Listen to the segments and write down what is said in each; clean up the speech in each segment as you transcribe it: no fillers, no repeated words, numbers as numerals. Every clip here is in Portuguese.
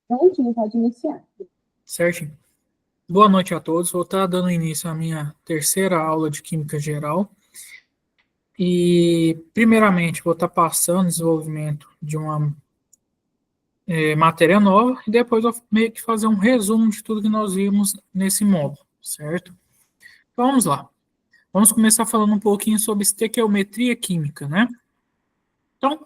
Prontinho, pode iniciar. Certinho. Boa noite a todos. Vou estar dando início à minha terceira aula de Química Geral. E, primeiramente, vou estar passando o desenvolvimento de uma matéria nova e depois vou meio que fazer um resumo de tudo que nós vimos nesse módulo, certo? Então, vamos lá. Vamos começar falando um pouquinho sobre estequiometria química, né? Então,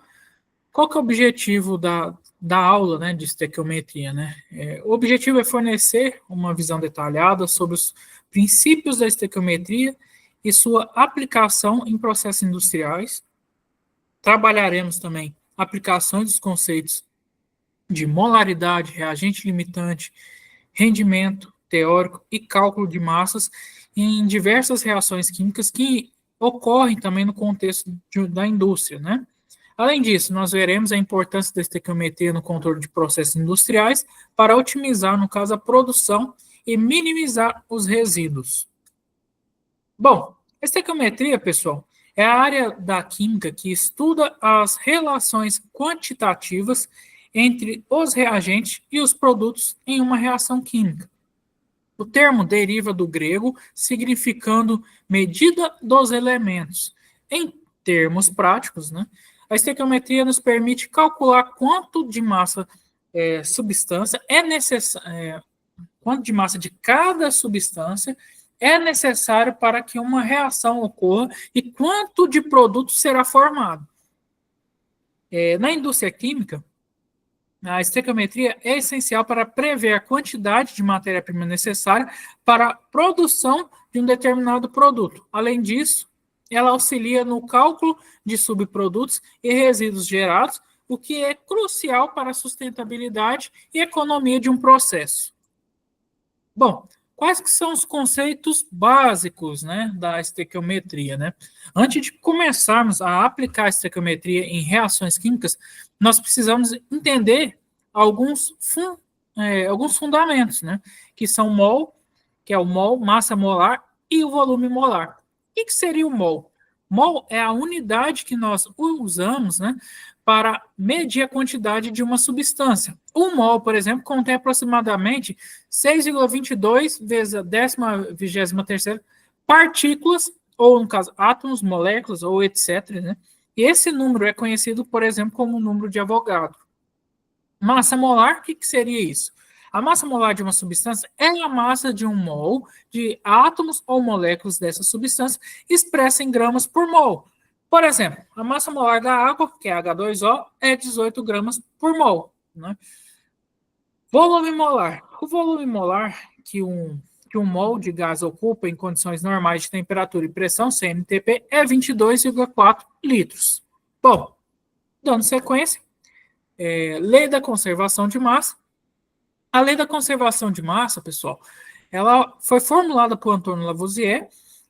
qual que é o objetivo da aula, né, de estequiometria, né? O objetivo é fornecer uma visão detalhada sobre os princípios da estequiometria e sua aplicação em processos industriais. Trabalharemos também aplicações dos conceitos de molaridade, reagente limitante, rendimento teórico e cálculo de massas em diversas reações químicas que ocorrem também no contexto da indústria, né? Além disso, nós veremos a importância da estequiometria no controle de processos industriais para otimizar, no caso, a produção e minimizar os resíduos. Bom, a estequiometria, pessoal, é a área da química que estuda as relações quantitativas entre os reagentes e os produtos em uma reação química. O termo deriva do grego, significando medida dos elementos. Em termos práticos, né, a estequiometria nos permite calcular quanto de massa substância é necessário, quanto de massa de cada substância é necessário para que uma reação ocorra e quanto de produto será formado. Na indústria química, a estequiometria é essencial para prever a quantidade de matéria-prima necessária para a produção de um determinado produto. Além disso, ela auxilia no cálculo de subprodutos e resíduos gerados, o que é crucial para a sustentabilidade e economia de um processo. Bom, quais que são os conceitos básicos, né, da estequiometria, né? Antes de começarmos a aplicar a estequiometria em reações químicas, nós precisamos entender alguns fundamentos, né? Que são mol, que é o mol, massa molar, e o volume molar. O que seria o mol? Mol é a unidade que nós usamos, né, para medir a quantidade de uma substância. Um mol, por exemplo, contém aproximadamente 6,22 vezes a 1023ª partículas, ou no caso, átomos, moléculas, ou etc., né? E esse número é conhecido, por exemplo, como o número de Avogadro. Massa molar, o que seria isso? A massa molar de uma substância é a massa de um mol de átomos ou moléculas dessa substância expressa em gramas por mol. Por exemplo, a massa molar da água, que é H2O, é 18 gramas por mol. Né? Volume molar. O volume molar que um mol de gás ocupa em condições normais de temperatura e pressão, CNTP, é 22,4 litros. Bom, dando sequência, lei da conservação de massa. A lei da conservação de massa, pessoal, ela foi formulada por Antônio Lavoisier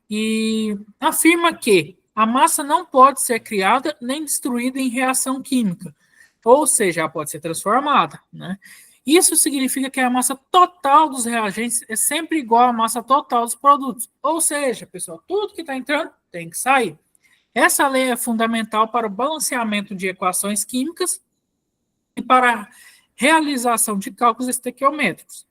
e afirma que a massa não pode ser criada nem destruída em reação química, ou seja, ela pode ser transformada, né? Isso significa que a massa total dos reagentes é sempre igual à massa total dos produtos. Ou seja, pessoal, tudo que está entrando tem que sair. Essa lei é fundamental para o balanceamento de equações químicas e para a realização de cálculos estequiométricos.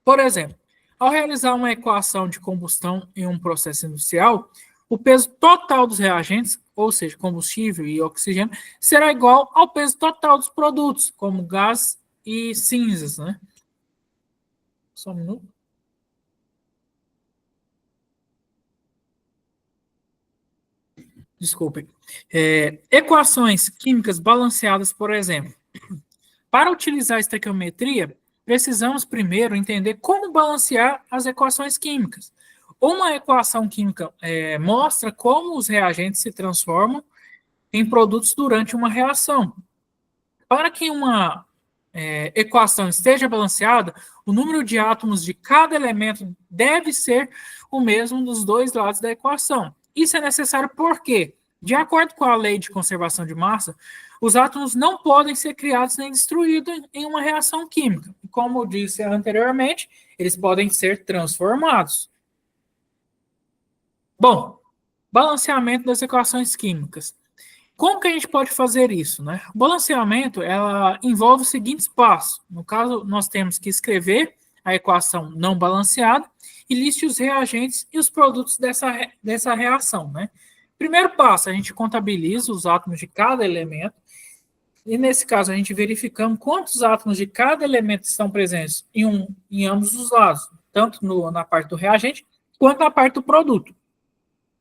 Por exemplo, ao realizar uma equação de combustão em um processo industrial, o peso total dos reagentes, ou seja, combustível e oxigênio, será igual ao peso total dos produtos, como gás e cinzas, né? Só um minuto. Desculpem. Equações químicas balanceadas, por exemplo. Para utilizar a estequiometria, precisamos primeiro entender como balancear as equações químicas. Uma equação química mostra como os reagentes se transformam em produtos durante uma reação. Para que uma equação esteja balanceada, o número de átomos de cada elemento deve ser o mesmo dos dois lados da equação. Isso é necessário porque, de acordo com a lei de conservação de massa, os átomos não podem ser criados nem destruídos em uma reação química. Como eu disse anteriormente, eles podem ser transformados. Bom, balanceamento das equações químicas. Como que a gente pode fazer isso, né? O balanceamento, ela envolve os seguintes passos. No caso, nós temos que escrever a equação não balanceada e liste os reagentes e os produtos dessa reação, né? Primeiro passo, a gente contabiliza os átomos de cada elemento e, nesse caso, a gente verificamos quantos átomos de cada elemento estão presentes em ambos os lados, tanto na parte do reagente quanto na parte do produto.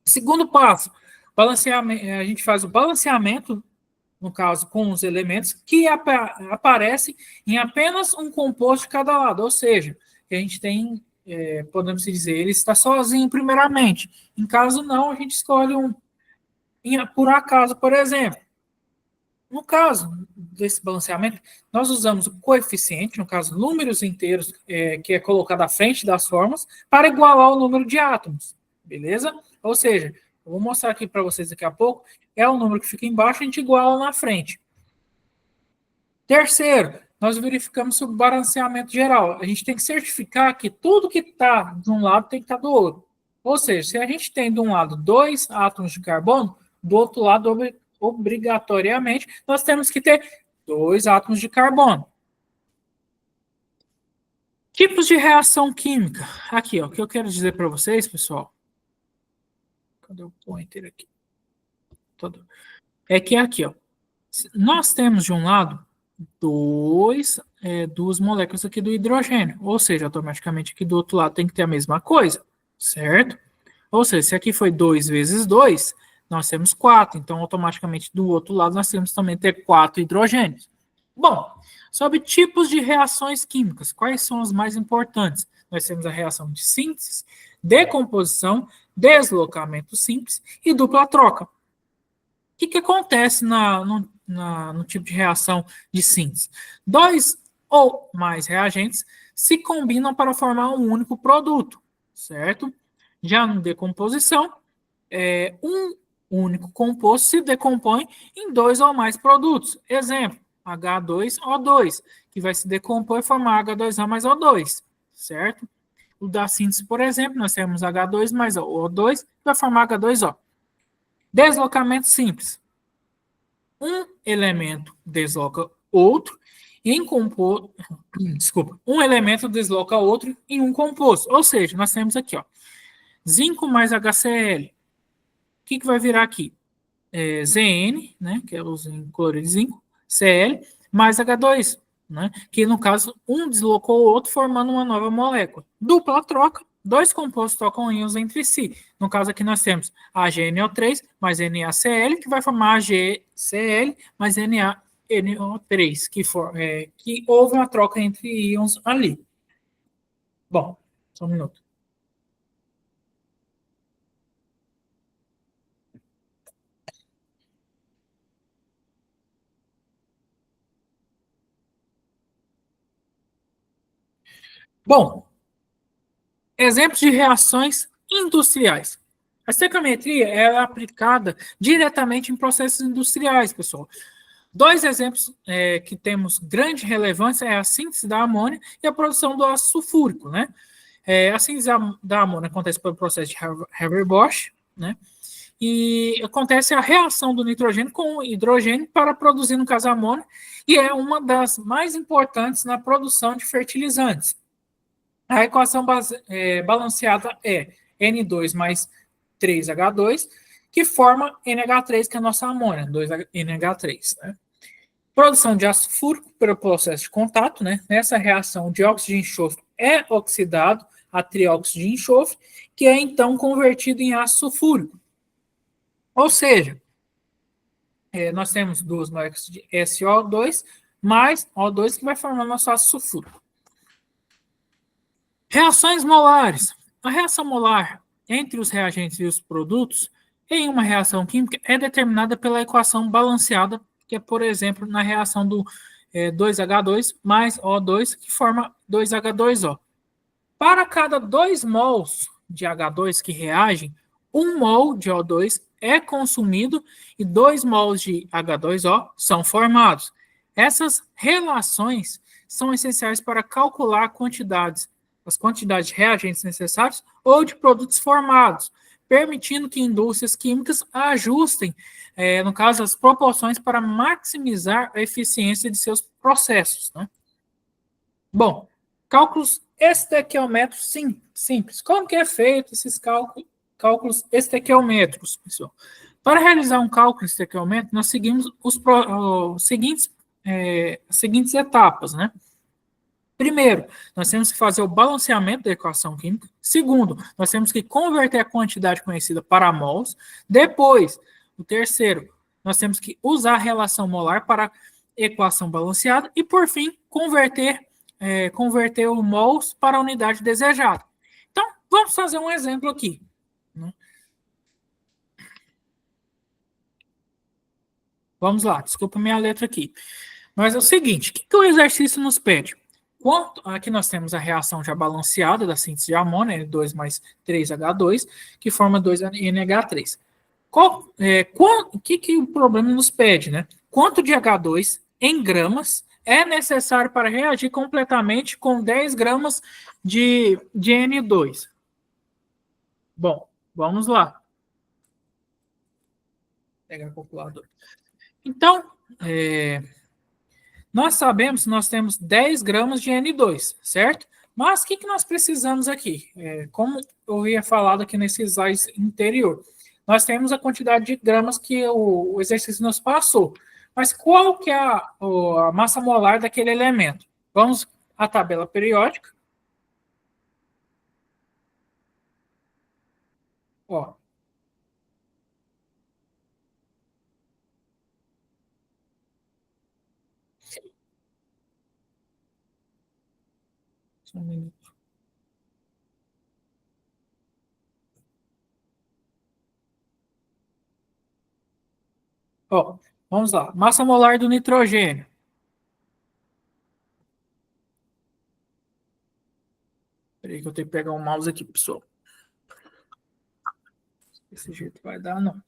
Segundo passo, a gente faz o balanceamento, no caso, com os elementos que aparecem em apenas um composto de cada lado, ou seja, a gente tem, podemos dizer, ele está sozinho primeiramente. Em caso não, a gente escolhe por acaso, por exemplo. No caso desse balanceamento, nós usamos o coeficiente, no caso, números inteiros, que é colocado à frente das formas, para igualar o número de átomos, beleza? Ou seja, eu vou mostrar aqui para vocês daqui a pouco, é o número que fica embaixo, a gente iguala na frente. Terceiro, nós verificamos o balanceamento geral. A gente tem que certificar que tudo que está de um lado tem que estar do outro. Ou seja, se a gente tem de um lado 2 átomos de carbono, do outro lado, obrigatoriamente, nós temos que ter 2 átomos de carbono. Tipos de reação química. Aqui, ó, o que eu quero dizer para vocês, pessoal. Cadê o pointer aqui? É que aqui, ó, nós temos de um lado duas moléculas aqui do hidrogênio, ou seja, automaticamente aqui do outro lado tem que ter a mesma coisa, certo? Ou seja, se aqui foi 2 vezes 2, nós temos 4, então automaticamente do outro lado nós temos também ter 4 hidrogênios. Bom, sobre tipos de reações químicas, quais são as mais importantes? Nós temos a reação de síntese, decomposição, deslocamento simples e dupla troca. O que acontece no tipo de reação de síntese? 2 ou mais reagentes se combinam para formar um único produto, certo? Já na decomposição, um único composto se decompõe em 2 ou mais produtos. Exemplo, H2O2, que vai se decompor e formar H2O mais O2, certo? O da síntese, por exemplo, nós temos H2 mais O2, que vai formar H2O. Deslocamento simples. Um elemento desloca outro um elemento desloca outro em um composto. Ou seja, nós temos aqui, ó, zinco mais HCl. O que vai virar aqui? Zn, né, que é o cloreto de zinco, Cl, mais H2, né, que no caso um deslocou o outro formando uma nova molécula. Dupla troca, 2 compostos trocam íons entre si. No caso aqui nós temos AgNO3 mais NaCl, que vai formar AgCl mais NaNO3, que houve uma troca entre íons ali. Bom, só um minuto. Bom, exemplos de reações industriais. A estequiometria é aplicada diretamente em processos industriais, pessoal. 2 exemplos que temos grande relevância é a síntese da amônia e a produção do ácido sulfúrico, né? A síntese da amônia acontece pelo processo de Haber-Bosch, né? E acontece a reação do nitrogênio com o hidrogênio para produzir, no caso, a amônia, e é uma das mais importantes na produção de fertilizantes. A equação balanceada é N2 mais 3H2, que forma NH3, que é a nossa amônia, 2NH3. Né? Produção de ácido sulfúrico pelo processo de contato. Né? Nessa reação, o dióxido de enxofre é oxidado a trióxido de enxofre, que é então convertido em ácido sulfúrico. Ou seja, nós temos 2 moléculas de SO2 mais O2, que vai formar nosso ácido sulfúrico. Reações molares. A reação molar entre os reagentes e os produtos em uma reação química é determinada pela equação balanceada, que é, por exemplo, na reação do 2H2 mais O2, que forma 2H2O. Para cada 2 mols de H2 que reagem, 1 mol de O2 é consumido e 2 mols de H2O são formados. Essas relações são essenciais para calcular as quantidades de reagentes necessários ou de produtos formados, permitindo que indústrias químicas ajustem, no caso, as proporções para maximizar a eficiência de seus processos, né? Bom, cálculos estequiométricos, sim, simples. Como que é feito esses cálculos estequiométricos, pessoal? Para realizar um cálculo estequiométrico, nós seguimos as seguintes etapas, né? Primeiro, nós temos que fazer o balanceamento da equação química. Segundo, nós temos que converter a quantidade conhecida para mols. Depois, o terceiro, nós temos que usar a relação molar para a equação balanceada. E, por fim, converter o mols para a unidade desejada. Então, vamos fazer um exemplo aqui, né? Vamos lá, desculpa minha letra aqui. Mas é o seguinte, o que o exercício nos pede? Aqui nós temos a reação já balanceada da síntese de amônia, N2 mais 3H2, que forma 2NH3. O que o problema nos pede, né? Quanto de H2 em gramas é necessário para reagir completamente com 10 gramas de N2? Bom, vamos lá. Vou pegar a calculadora. Então, nós sabemos que nós temos 10 gramas de N2, certo? Mas o que nós precisamos aqui? Como eu havia falado aqui nesse slide anterior, nós temos a quantidade de gramas que o exercício nos passou. Mas qual que é a massa molar daquele elemento? Vamos à tabela periódica. Ó. Só um minuto. Ó, vamos lá. Massa molar do nitrogênio. Peraí que eu tenho que pegar o mouse aqui, pessoal. Desse jeito vai dar, não.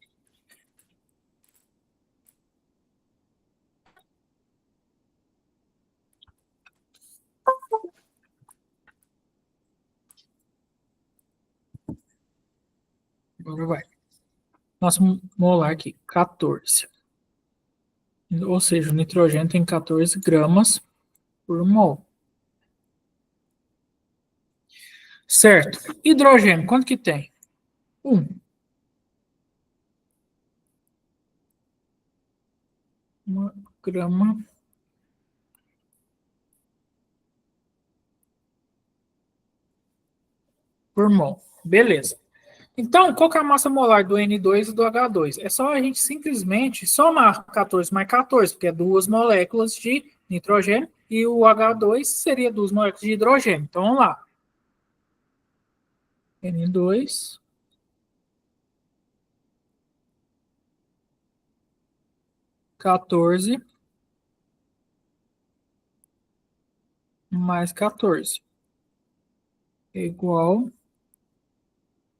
Agora vai. Massa molar aqui, 14. Ou seja, o nitrogênio tem 14 gramas por mol. Certo. Hidrogênio, quanto que tem? 1. 1 grama por mol. Beleza. Então, qual que é a massa molar do N2 e do H2? É só a gente simplesmente somar 14 mais 14, porque é duas moléculas de nitrogênio, e o H2 seria duas moléculas de hidrogênio. Então, vamos lá. N2 14 mais 14 é igual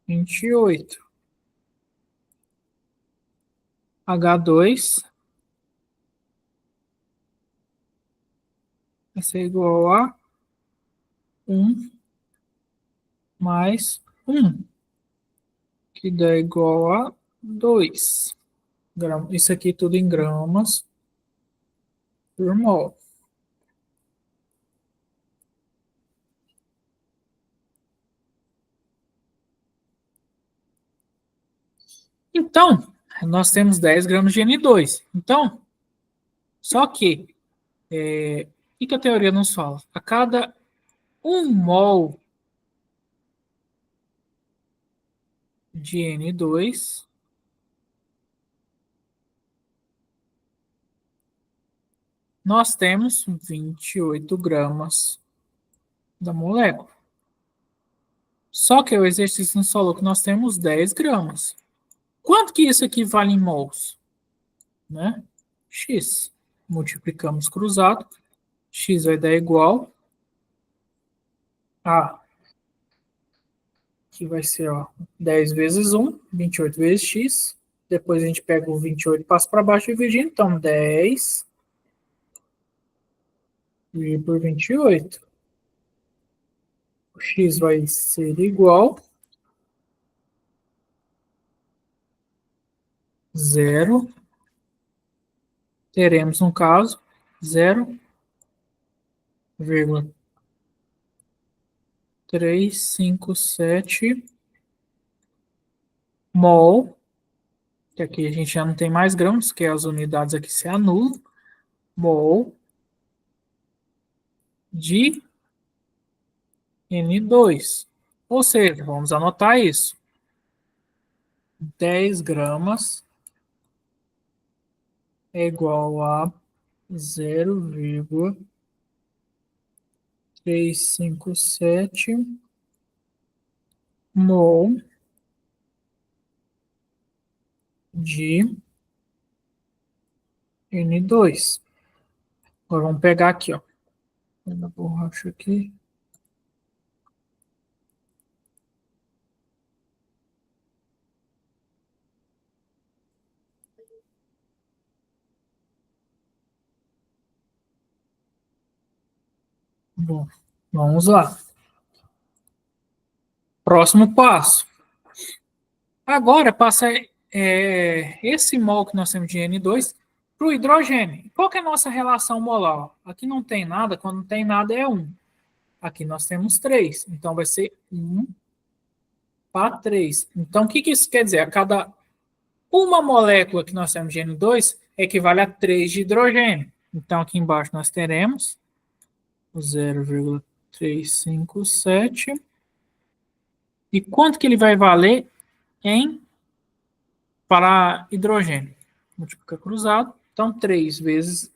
28. H2 vai ser igual a 1 mais 1, que dá igual a 2. Isso aqui tudo em gramas por mol. Então, nós temos 10 gramas de N2. Então, só que, o que a teoria nos fala? A cada 1 mol de N2, nós temos 28 gramas da molécula. Só que o exercício nos falou que nós temos 10 gramas. Quanto que isso equivale em mols? Né? X. Multiplicamos cruzado. X vai dar igual a, que vai ser 10 vezes 1, 28 vezes x. Depois a gente pega o 28 e passa para baixo dividindo. Então, 10 dividido por 28. O x vai ser igual 0, teremos, no caso, 0,357 mol, que aqui a gente já não tem mais gramas, que as unidades aqui se anulam, mol de N2. Ou seja, vamos anotar isso. 10 gramas é igual a 0,357 mol de N2. Agora vamos pegar aqui, ó. A borracha aqui. Bom, vamos lá. Próximo passo. Agora passa esse mol que nós temos de N2 para o hidrogênio. Qual que é a nossa relação molar? Aqui não tem nada, quando não tem nada é 1. Aqui nós temos 3, então vai ser 1 para 3. Então o que isso quer dizer? A cada uma molécula que nós temos de N2 equivale a 3 de hidrogênio. Então aqui embaixo nós teremos o 0,357. E quanto que ele vai valer para hidrogênio? Multiplica cruzado. Então, 3 vezes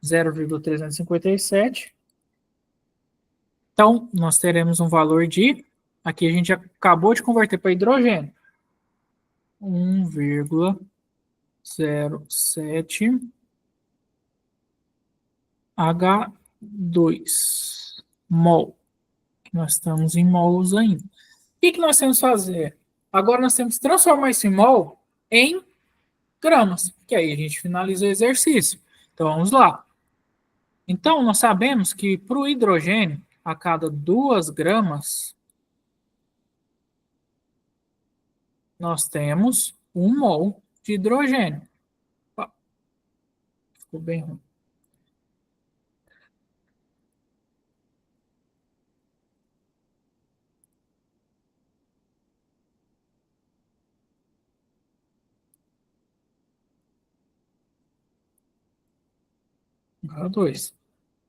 0,357. Então, nós teremos um valor de... Aqui a gente acabou de converter para hidrogênio. 1,07 H2 mol. Nós estamos em mols ainda. O que nós temos que fazer? Agora nós temos que transformar esse mol em gramas, que aí a gente finaliza o exercício. Então vamos lá. Então nós sabemos que para o hidrogênio, a cada 2 gramas, nós temos 1 mol de hidrogênio. Opa, ficou bem ruim. H2.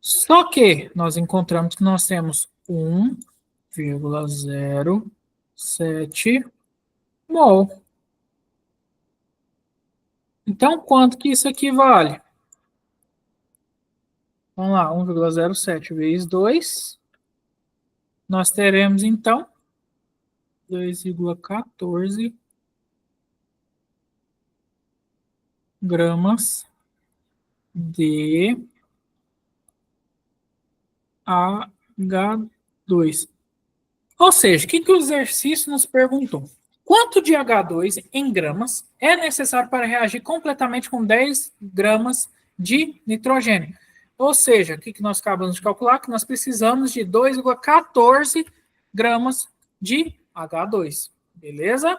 Só que nós encontramos que nós temos 1,07 mol. Então, quanto que isso equivale? Vamos lá, 1,07 vezes 2. Nós teremos, então, 2,14 gramas de H2. Ou seja, o que o exercício nos perguntou? Quanto de H2 em gramas é necessário para reagir completamente com 10 gramas de nitrogênio? Ou seja, o que nós acabamos de calcular? Que nós precisamos de 2,14 gramas de H2. Beleza?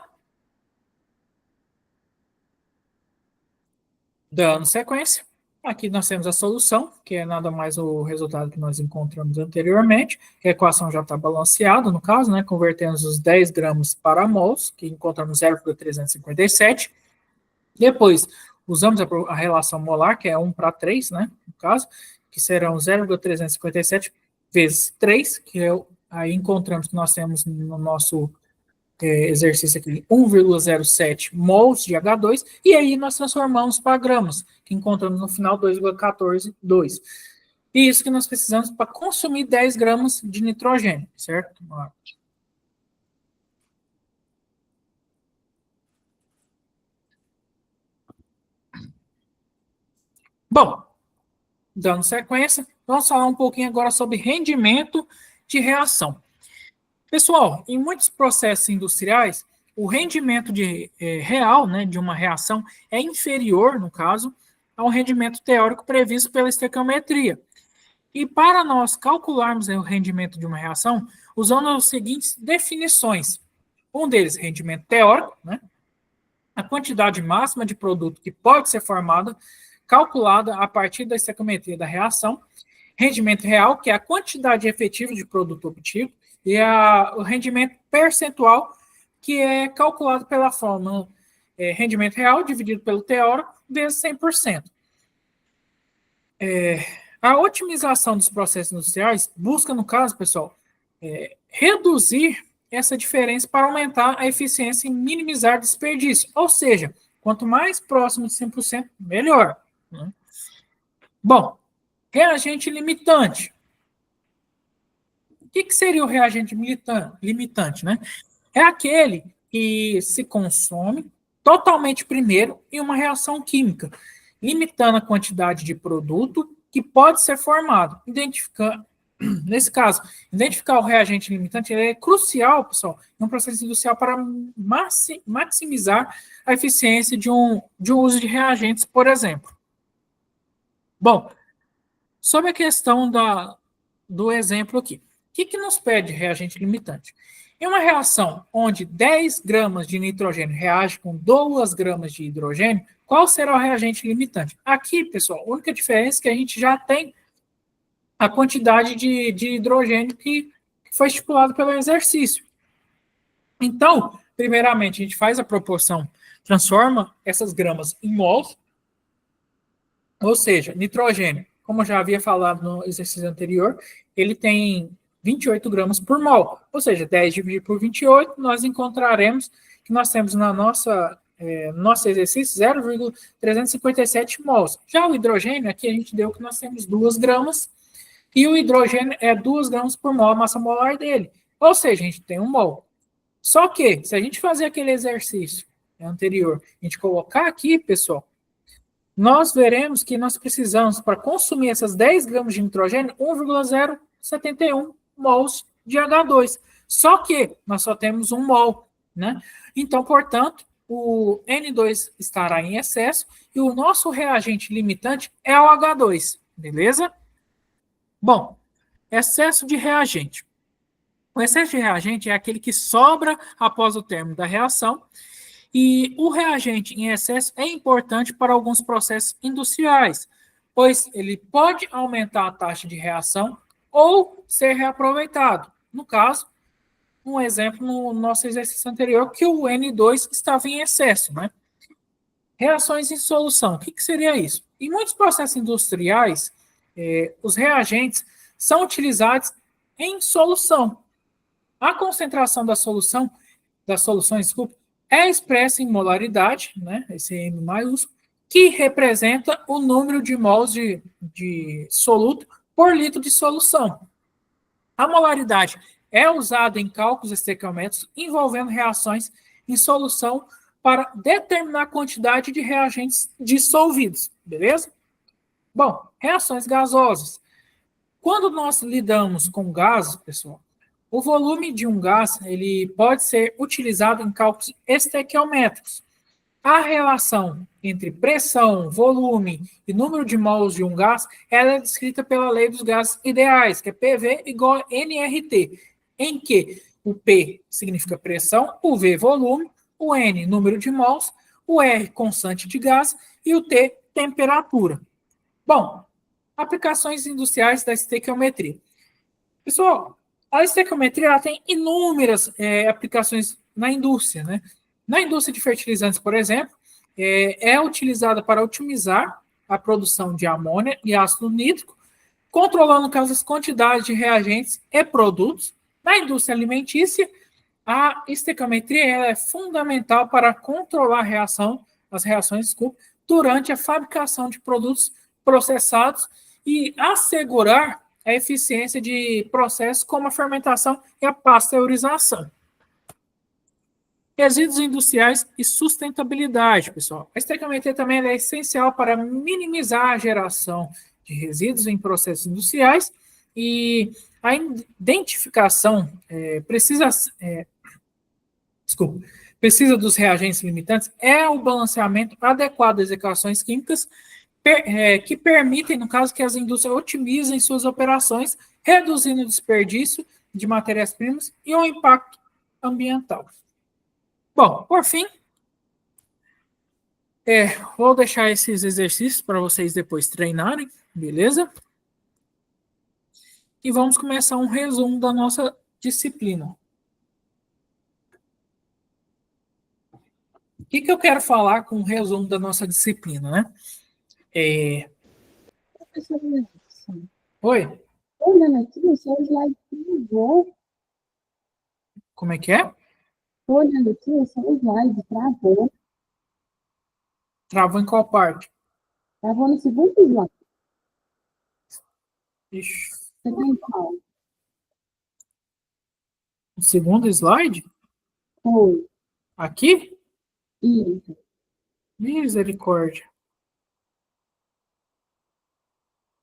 Dando sequência. Aqui nós temos a solução, que é nada mais o resultado que nós encontramos anteriormente, que a equação já está balanceada, no caso, né? Convertemos os 10 gramas para mols, que encontramos 0,357. Depois, usamos a relação molar, que é 1 para 3, né? No caso, que serão 0,357 vezes 3, que aí encontramos que nós temos no nosso exercício aqui 1,07 mols de H2, e aí nós transformamos para gramas, que encontramos no final 2,142. E isso que nós precisamos para consumir 10 gramas de nitrogênio, certo? Bom, dando sequência, vamos falar um pouquinho agora sobre rendimento de reação. Pessoal, em muitos processos industriais, o rendimento real, né, de uma reação é inferior, no caso, ao rendimento teórico previsto pela estequiometria. E para nós calcularmos o rendimento de uma reação, usamos as seguintes definições. Um deles, rendimento teórico, né, a quantidade máxima de produto que pode ser formada, calculada a partir da estequiometria da reação, rendimento real, que é a quantidade efetiva de produto obtido, e o rendimento percentual, que é calculado pela fórmula rendimento real dividido pelo teórico vezes 100%. A otimização dos processos industriais busca, no caso, pessoal, reduzir essa diferença para aumentar a eficiência e minimizar desperdício. Ou seja, quanto mais próximo de 100%, melhor. Né? Bom, reagente limitante. O que seria o reagente limitante? Né? É aquele que se consome totalmente primeiro em uma reação química, limitando a quantidade de produto que pode ser formado. Nesse caso, identificar o reagente limitante é crucial, pessoal, em um processo industrial para maximizar a eficiência de um uso de reagentes, por exemplo. Bom, sobre a questão do exemplo aqui. O que nos pede reagente limitante? Em uma reação onde 10 gramas de nitrogênio reage com 2 gramas de hidrogênio, qual será o reagente limitante? Aqui, pessoal, a única diferença é que a gente já tem a quantidade de hidrogênio que foi estipulado pelo exercício. Então, primeiramente, a gente faz a proporção, transforma essas gramas em mols, ou seja, nitrogênio, como eu já havia falado no exercício anterior, ele tem 28 gramas por mol, ou seja, 10 dividido por 28, nós encontraremos que nós temos na nosso exercício 0,357 mols. Já o hidrogênio, aqui a gente deu que nós temos 2 gramas, e o hidrogênio é 2 gramas por mol, a massa molar dele. Ou seja, a gente tem 1 mol. Só que, se a gente fazer aquele exercício anterior, a gente colocar aqui, pessoal, nós veremos que nós precisamos, para consumir essas 10 gramas de nitrogênio, 1,071 mols de H2. Só que nós só temos 1 mol, né? Então, portanto, o N2 estará em excesso e o nosso reagente limitante é o H2, beleza? Bom, excesso de reagente. O excesso de reagente é aquele que sobra após o término da reação, e o reagente em excesso é importante para alguns processos industriais, pois ele pode aumentar a taxa de reação ou ser reaproveitado. No caso, um exemplo no nosso exercício anterior, que o N2 estava em excesso, né? Reações em solução. O que seria isso? Em muitos processos industriais, os reagentes são utilizados em solução. A concentração das soluções, desculpa, é expressa em molaridade, né, esse M maiúsculo, que representa o número de mols de soluto por litro de solução. A molaridade é usada em cálculos estequiométricos envolvendo reações em solução para determinar a quantidade de reagentes dissolvidos, beleza? Bom, reações gasosas. Quando nós lidamos com gases, pessoal, o volume de um gás ele pode ser utilizado em cálculos estequiométricos. A relação entre pressão, volume e número de mols de um gás ela é descrita pela lei dos gases ideais, que é PV igual a nRT, em que o P significa pressão, o V volume, o N número de mols, o R constante de gás e o T temperatura. Bom, aplicações industriais da estequiometria. Pessoal, a estequiometria ela tem inúmeras aplicações na indústria, né? Na indústria de fertilizantes, por exemplo, é utilizada para otimizar a produção de amônia e ácido nítrico, controlando, no caso, as quantidades de reagentes e produtos. Na indústria alimentícia, a estequiometria é fundamental para controlar as reações durante a fabricação de produtos processados e assegurar a eficiência de processos como a fermentação e a pasteurização. Resíduos industriais e sustentabilidade, pessoal. A estequiometria também é essencial para minimizar a geração de resíduos em processos industriais e a identificação precisa dos reagentes limitantes é o balanceamento adequado das equações químicas que permitem, no caso, que as indústrias otimizem suas operações, reduzindo o desperdício de matérias-primas e o impacto ambiental. Bom, por fim, Vou deixar esses exercícios para vocês depois treinarem, beleza? E vamos começar um resumo da nossa disciplina. O que eu quero falar com o resumo da nossa disciplina, né? Professor Wilson, Oi, olhando aqui, o seu slide travou. como é que é? Olhando aqui, o seu slide travou. Travou em qual parte? Travou no segundo slide. Ixi, Você tem qual? o segundo slide? Foi. Aqui? Isso. Misericórdia.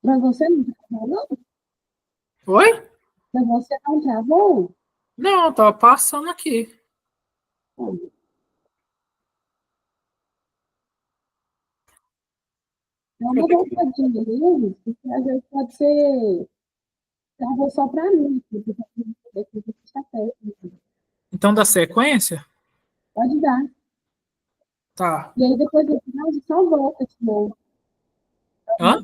Para você não travou, não? Oi? Para você não travou? Não, tava passando aqui. Foi. Dá Eu uma tenho que- voltadinha nele, porque às vezes pode ser. Travou só para mim, porque aqui está perto. Então, da sequência? Pode dar. Tá. E aí depois do final, só volta de novo. Hã?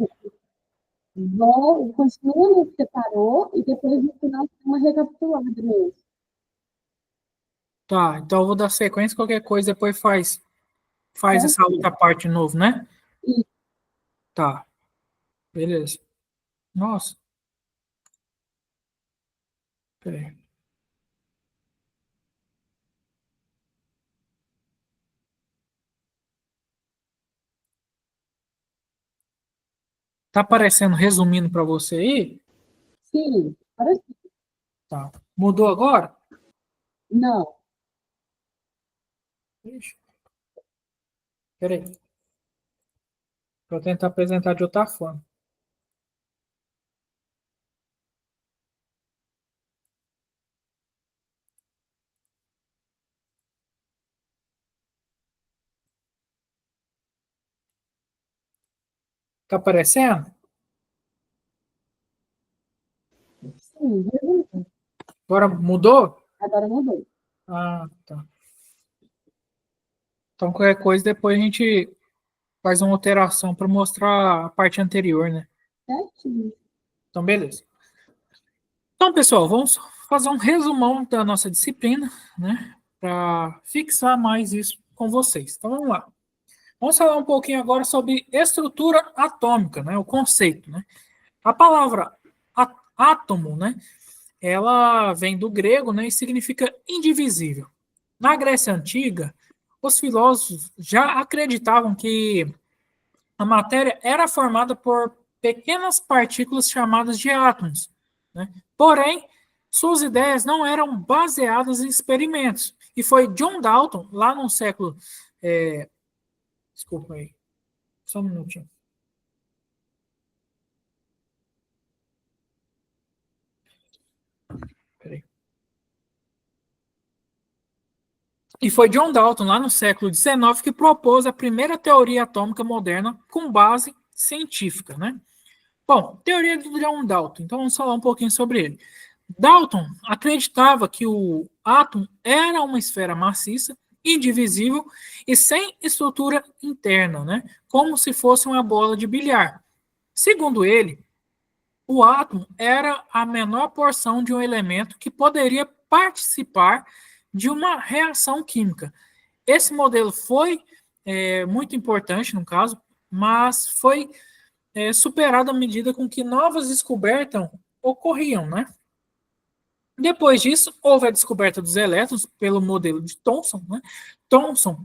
Continua no que você parou e depois no final tem uma recapitulada mesmo. Tá, então eu vou dar sequência, qualquer coisa depois faz essa Certo? outra parte de novo, né? E Tá, beleza. Nossa, peraí. Tá aparecendo resumindo para você aí? sim, agora sim. Tá. Mudou agora? Não. Ixi, peraí. Vou tentar apresentar de outra forma. Tá aparecendo? Sim, resumindo. Agora mudou? Agora mudou. Ah, tá. Então qualquer coisa depois a gente faz uma alteração para mostrar a parte anterior, né? Certinho. Então, beleza. Então, pessoal, vamos fazer um resumão da nossa disciplina, né? Para fixar mais isso com vocês. Então, vamos lá. Vamos falar um pouquinho agora sobre estrutura atômica, né? O conceito, né? A palavra átomo, né? Ela vem do grego, né? E significa indivisível. Na Grécia Antiga, os filósofos já acreditavam que a matéria era formada por pequenas partículas chamadas de átomos, né? Porém, suas ideias não eram baseadas em experimentos. E foi John Dalton, lá no século. Desculpa aí, só um minutinho. Peraí. E foi John Dalton, lá no século XIX, que propôs a primeira teoria atômica moderna com base científica, né? Bom, teoria do John Dalton. Então vamos falar um pouquinho sobre ele. Dalton acreditava que o átomo era uma esfera maciça, indivisível e sem estrutura interna, né? Como se fosse uma bola de bilhar. Segundo ele, o átomo era a menor porção de um elemento que poderia participar de uma reação química. Esse modelo foi muito importante no caso, mas foi superado à medida com que novas descobertas ocorriam, né? Depois disso, houve a descoberta dos elétrons pelo modelo de Thomson, né? Thomson,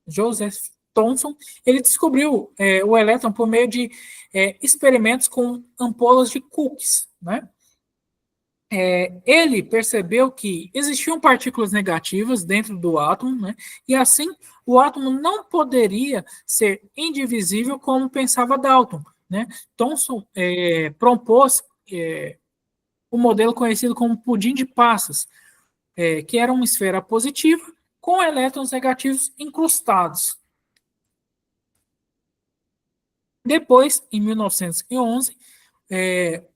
Joseph Thomson, ele descobriu o elétron por meio de experimentos com ampolas de Crookes, né? Ele percebeu que existiam partículas negativas dentro do átomo, né? E assim o átomo não poderia ser indivisível como pensava Dalton, né? Thomson propôs o modelo conhecido como pudim de passas, que era uma esfera positiva com elétrons negativos incrustados. Depois, em 1911,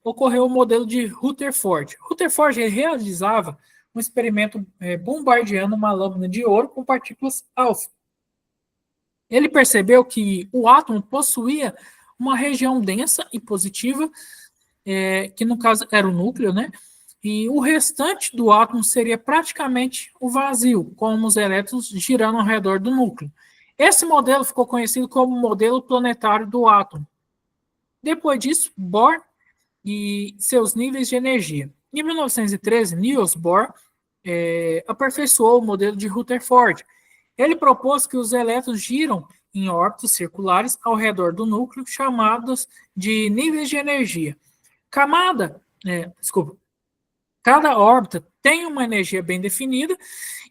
ocorreu o modelo de Rutherford. Rutherford realizava um experimento bombardeando uma lâmina de ouro com partículas alfa. Ele percebeu que o átomo possuía uma região densa e positiva, que no caso era o núcleo, né? E o restante do átomo seria praticamente o vazio, com os elétrons girando ao redor do núcleo. Esse modelo ficou conhecido como modelo planetário do átomo. Depois disso, Bohr e seus níveis de energia. Em 1913, Niels Bohr aperfeiçoou o modelo de Rutherford. Ele propôs que os elétrons giram em órbitas circulares ao redor do núcleo, chamados de níveis de energia. Cada órbita tem uma energia bem definida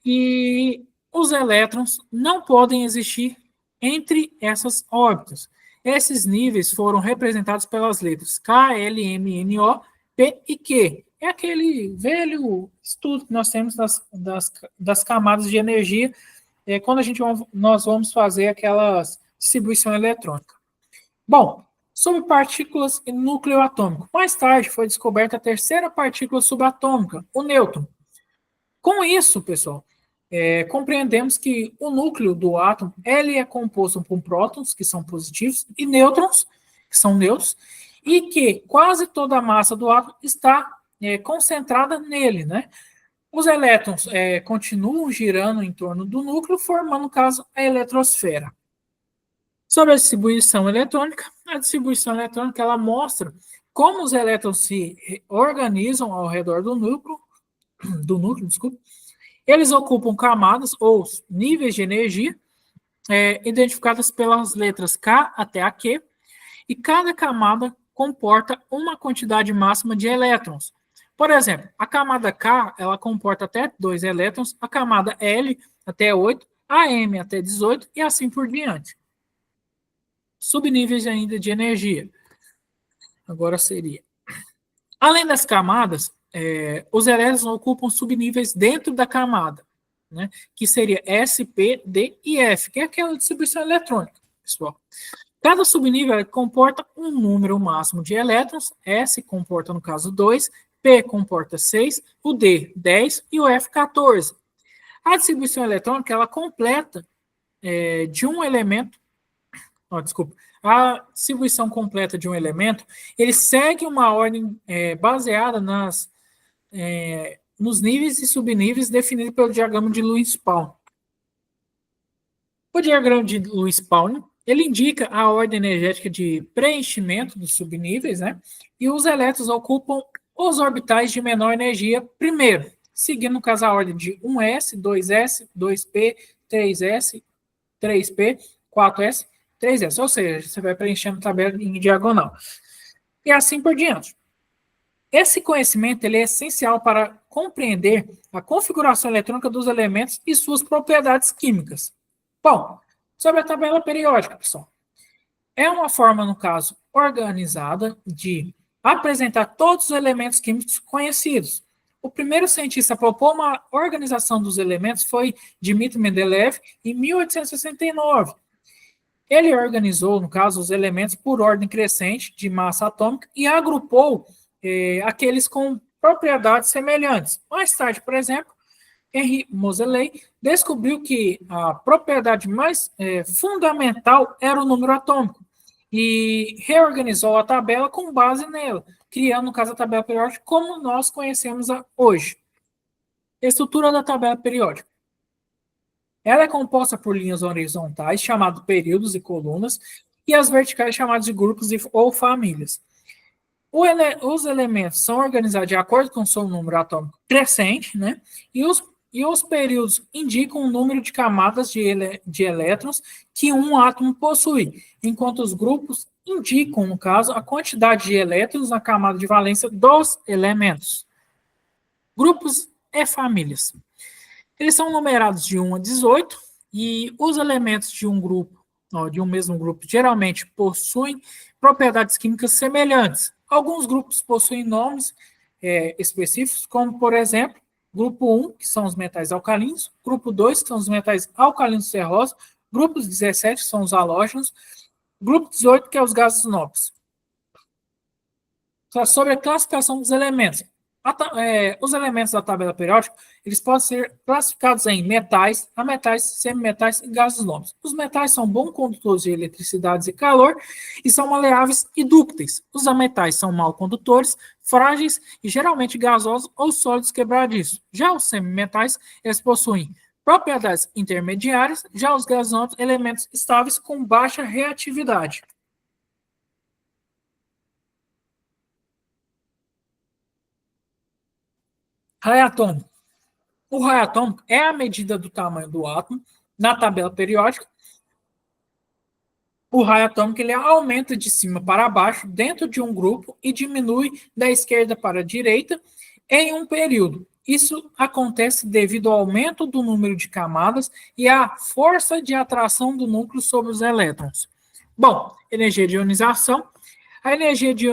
e os elétrons não podem existir entre essas órbitas. Esses níveis foram representados pelas letras K, L, M, N, O, P e Q. É aquele velho estudo que nós temos das camadas de energia quando nós vamos fazer aquela distribuição eletrônica. Bom, sobre partículas e núcleo atômico. Mais tarde foi descoberta a terceira partícula subatômica, o nêutron. Com isso, pessoal, compreendemos que o núcleo do átomo ele é composto por prótons, que são positivos, e nêutrons, que são neutros, e que quase toda a massa do átomo está concentrada nele, né? Os elétrons continuam girando em torno do núcleo, formando, no caso, a eletrosfera. Sobre a distribuição eletrônica ela mostra como os elétrons se organizam ao redor do núcleo, desculpa. Eles ocupam camadas ou níveis de energia identificadas pelas letras K até a Q, e cada camada comporta uma quantidade máxima de elétrons. Por exemplo, a camada K ela comporta até 2 elétrons, a camada L até 8, a M até 18 e assim por diante. Subníveis ainda de energia. Agora seria. Além das camadas, os elétrons ocupam subníveis dentro da camada, né, que seria S, P, D e F, que é aquela distribuição eletrônica, pessoal. Cada subnível comporta um número máximo de elétrons, S comporta, no caso, 2, P comporta 6, o D, 10 e o F, 14. A distribuição eletrônica, ela completa de um elemento, a distribuição completa de um elemento, ele segue uma ordem baseada nos níveis e subníveis definidos pelo diagrama de Lewis-Pauli. O diagrama de Lewis-Pauli ele indica a ordem energética de preenchimento dos subníveis, né? E os elétrons ocupam os orbitais de menor energia primeiro, seguindo, no caso, a ordem de 1s, 2s, 2p, 3s, 3p, 4s, 3s. Ou seja, você vai preenchendo a tabela em diagonal. E assim por diante. Esse conhecimento ele é essencial para compreender a configuração eletrônica dos elementos e suas propriedades químicas. Bom, sobre a tabela periódica, pessoal. É uma forma, no caso, organizada de apresentar todos os elementos químicos conhecidos. O primeiro cientista a propor uma organização dos elementos foi Dmitry Mendeleev, em 1869. Ele organizou, no caso, os elementos por ordem crescente de massa atômica e agrupou aqueles com propriedades semelhantes. Mais tarde, por exemplo, Henri Moseley descobriu que a propriedade mais fundamental era o número atômico e reorganizou a tabela com base nela, criando, no caso, a tabela periódica como nós conhecemos hoje. Estrutura da tabela periódica. Ela é composta por linhas horizontais, chamadas períodos e colunas, e as verticais, chamadas de grupos ou famílias. Os elementos são organizados de acordo com o seu número atômico crescente, né? E os períodos indicam o número de camadas de elétrons que um átomo possui, enquanto os grupos indicam, no caso, a quantidade de elétrons na camada de valência dos elementos. Grupos e famílias. Eles são numerados de 1 a 18, e os elementos de um grupo, de um mesmo grupo, geralmente possuem propriedades químicas semelhantes. Alguns grupos possuem nomes específicos, como, por exemplo, grupo 1, que são os metais alcalinos, grupo 2, que são os metais alcalinos ferrosos, grupo 17, que são os halógenos, grupo 18, que é os gases nobres. Sobre a classificação dos elementos. Os elementos da tabela periódica, eles podem ser classificados em metais, ametais, semimetais e gases nobres. Os metais são bons condutores de eletricidade e calor e são maleáveis e dúcteis. Os ametais são mal condutores, frágeis e geralmente gasosos ou sólidos quebradiços. Já os semimetais, eles possuem propriedades intermediárias, já os gases nobres, elementos estáveis com baixa reatividade. Raio atômico. O raio atômico é a medida do tamanho do átomo na tabela periódica. O raio atômico ele aumenta de cima para baixo dentro de um grupo e diminui da esquerda para a direita em um período. Isso acontece devido ao aumento do número de camadas e à força de atração do núcleo sobre os elétrons. Bom, energia de ionização. A energia de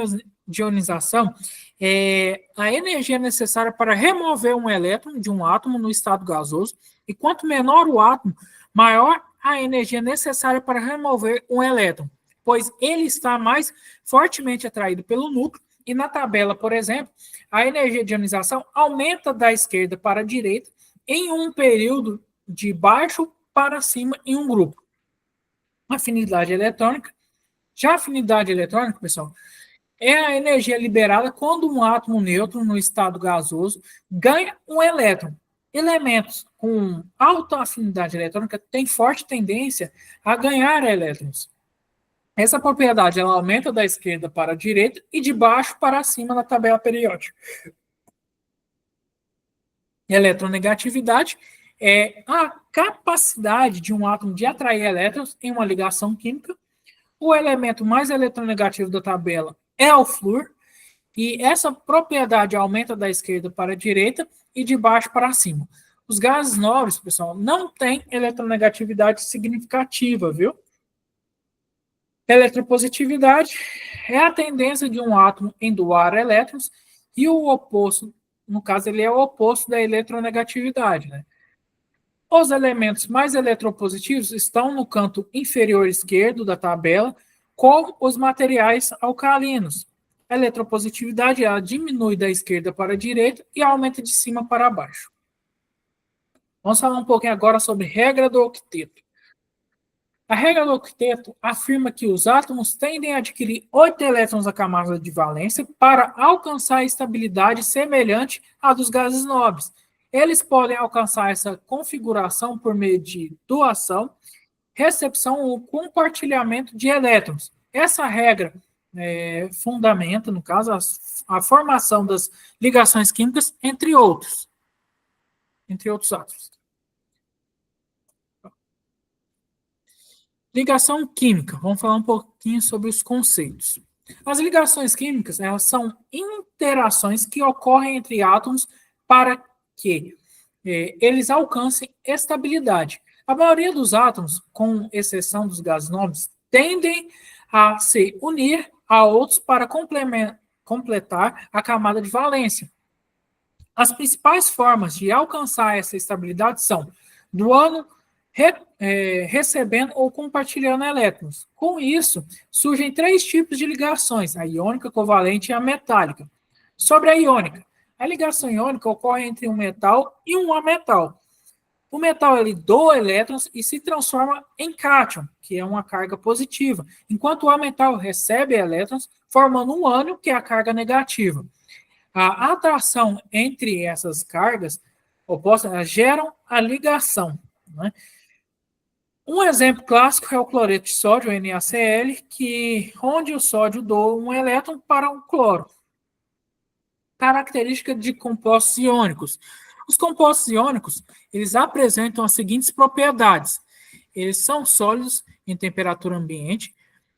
ionização é a energia necessária para remover um elétron de um átomo no estado gasoso, e quanto menor o átomo, maior a energia necessária para remover um elétron, pois ele está mais fortemente atraído pelo núcleo, e na tabela, por exemplo, a energia de ionização aumenta da esquerda para a direita em um período de baixo para cima em um grupo. Afinidade eletrônica. Já a afinidade eletrônica, pessoal, é a energia liberada quando um átomo neutro no estado gasoso ganha um elétron. Elementos com alta afinidade eletrônica têm forte tendência a ganhar elétrons. Essa propriedade ela aumenta da esquerda para a direita e de baixo para cima na tabela periódica. Eletronegatividade é a capacidade de um átomo de atrair elétrons em uma ligação química. O elemento mais eletronegativo da tabela é o flúor, e essa propriedade aumenta da esquerda para a direita e de baixo para cima. Os gases nobres, pessoal, não têm eletronegatividade significativa, viu? Eletropositividade é a tendência de um átomo em doar elétrons, e o oposto, no caso, ele é o oposto da eletronegatividade, né? Os elementos mais eletropositivos estão no canto inferior esquerdo da tabela, como os materiais alcalinos. A eletropositividade ela diminui da esquerda para a direita e aumenta de cima para baixo. Vamos falar um pouquinho agora sobre regra do octeto. A regra do octeto afirma que os átomos tendem a adquirir 8 elétrons da camada de valência para alcançar a estabilidade semelhante à dos gases nobres. Eles podem alcançar essa configuração por meio de doação, recepção ou compartilhamento de elétrons. Essa regra fundamenta, no caso, a formação das ligações químicas entre outros átomos. Ligação química. Vamos falar um pouquinho sobre os conceitos. As ligações químicas, elas são interações que ocorrem entre átomos para que eles alcancem estabilidade. A maioria dos átomos, com exceção dos gases nobres, tendem a se unir a outros para completar a camada de valência. As principais formas de alcançar essa estabilidade são doando, recebendo ou compartilhando elétrons. Com isso, surgem 3 tipos de ligações, a iônica, covalente e a metálica. Sobre a iônica, a ligação iônica ocorre entre um metal e um ametal. O metal ele doa elétrons e se transforma em cátion, que é uma carga positiva, enquanto o ametal recebe elétrons, formando um ânion, que é a carga negativa. A atração entre essas cargas opostas geram a ligação, né? Um exemplo clássico é o cloreto de sódio, o NaCl, onde o sódio doa um elétron para um cloro. Característica de compostos iônicos. Os compostos iônicos, eles apresentam as seguintes propriedades. Eles são sólidos em temperatura ambiente,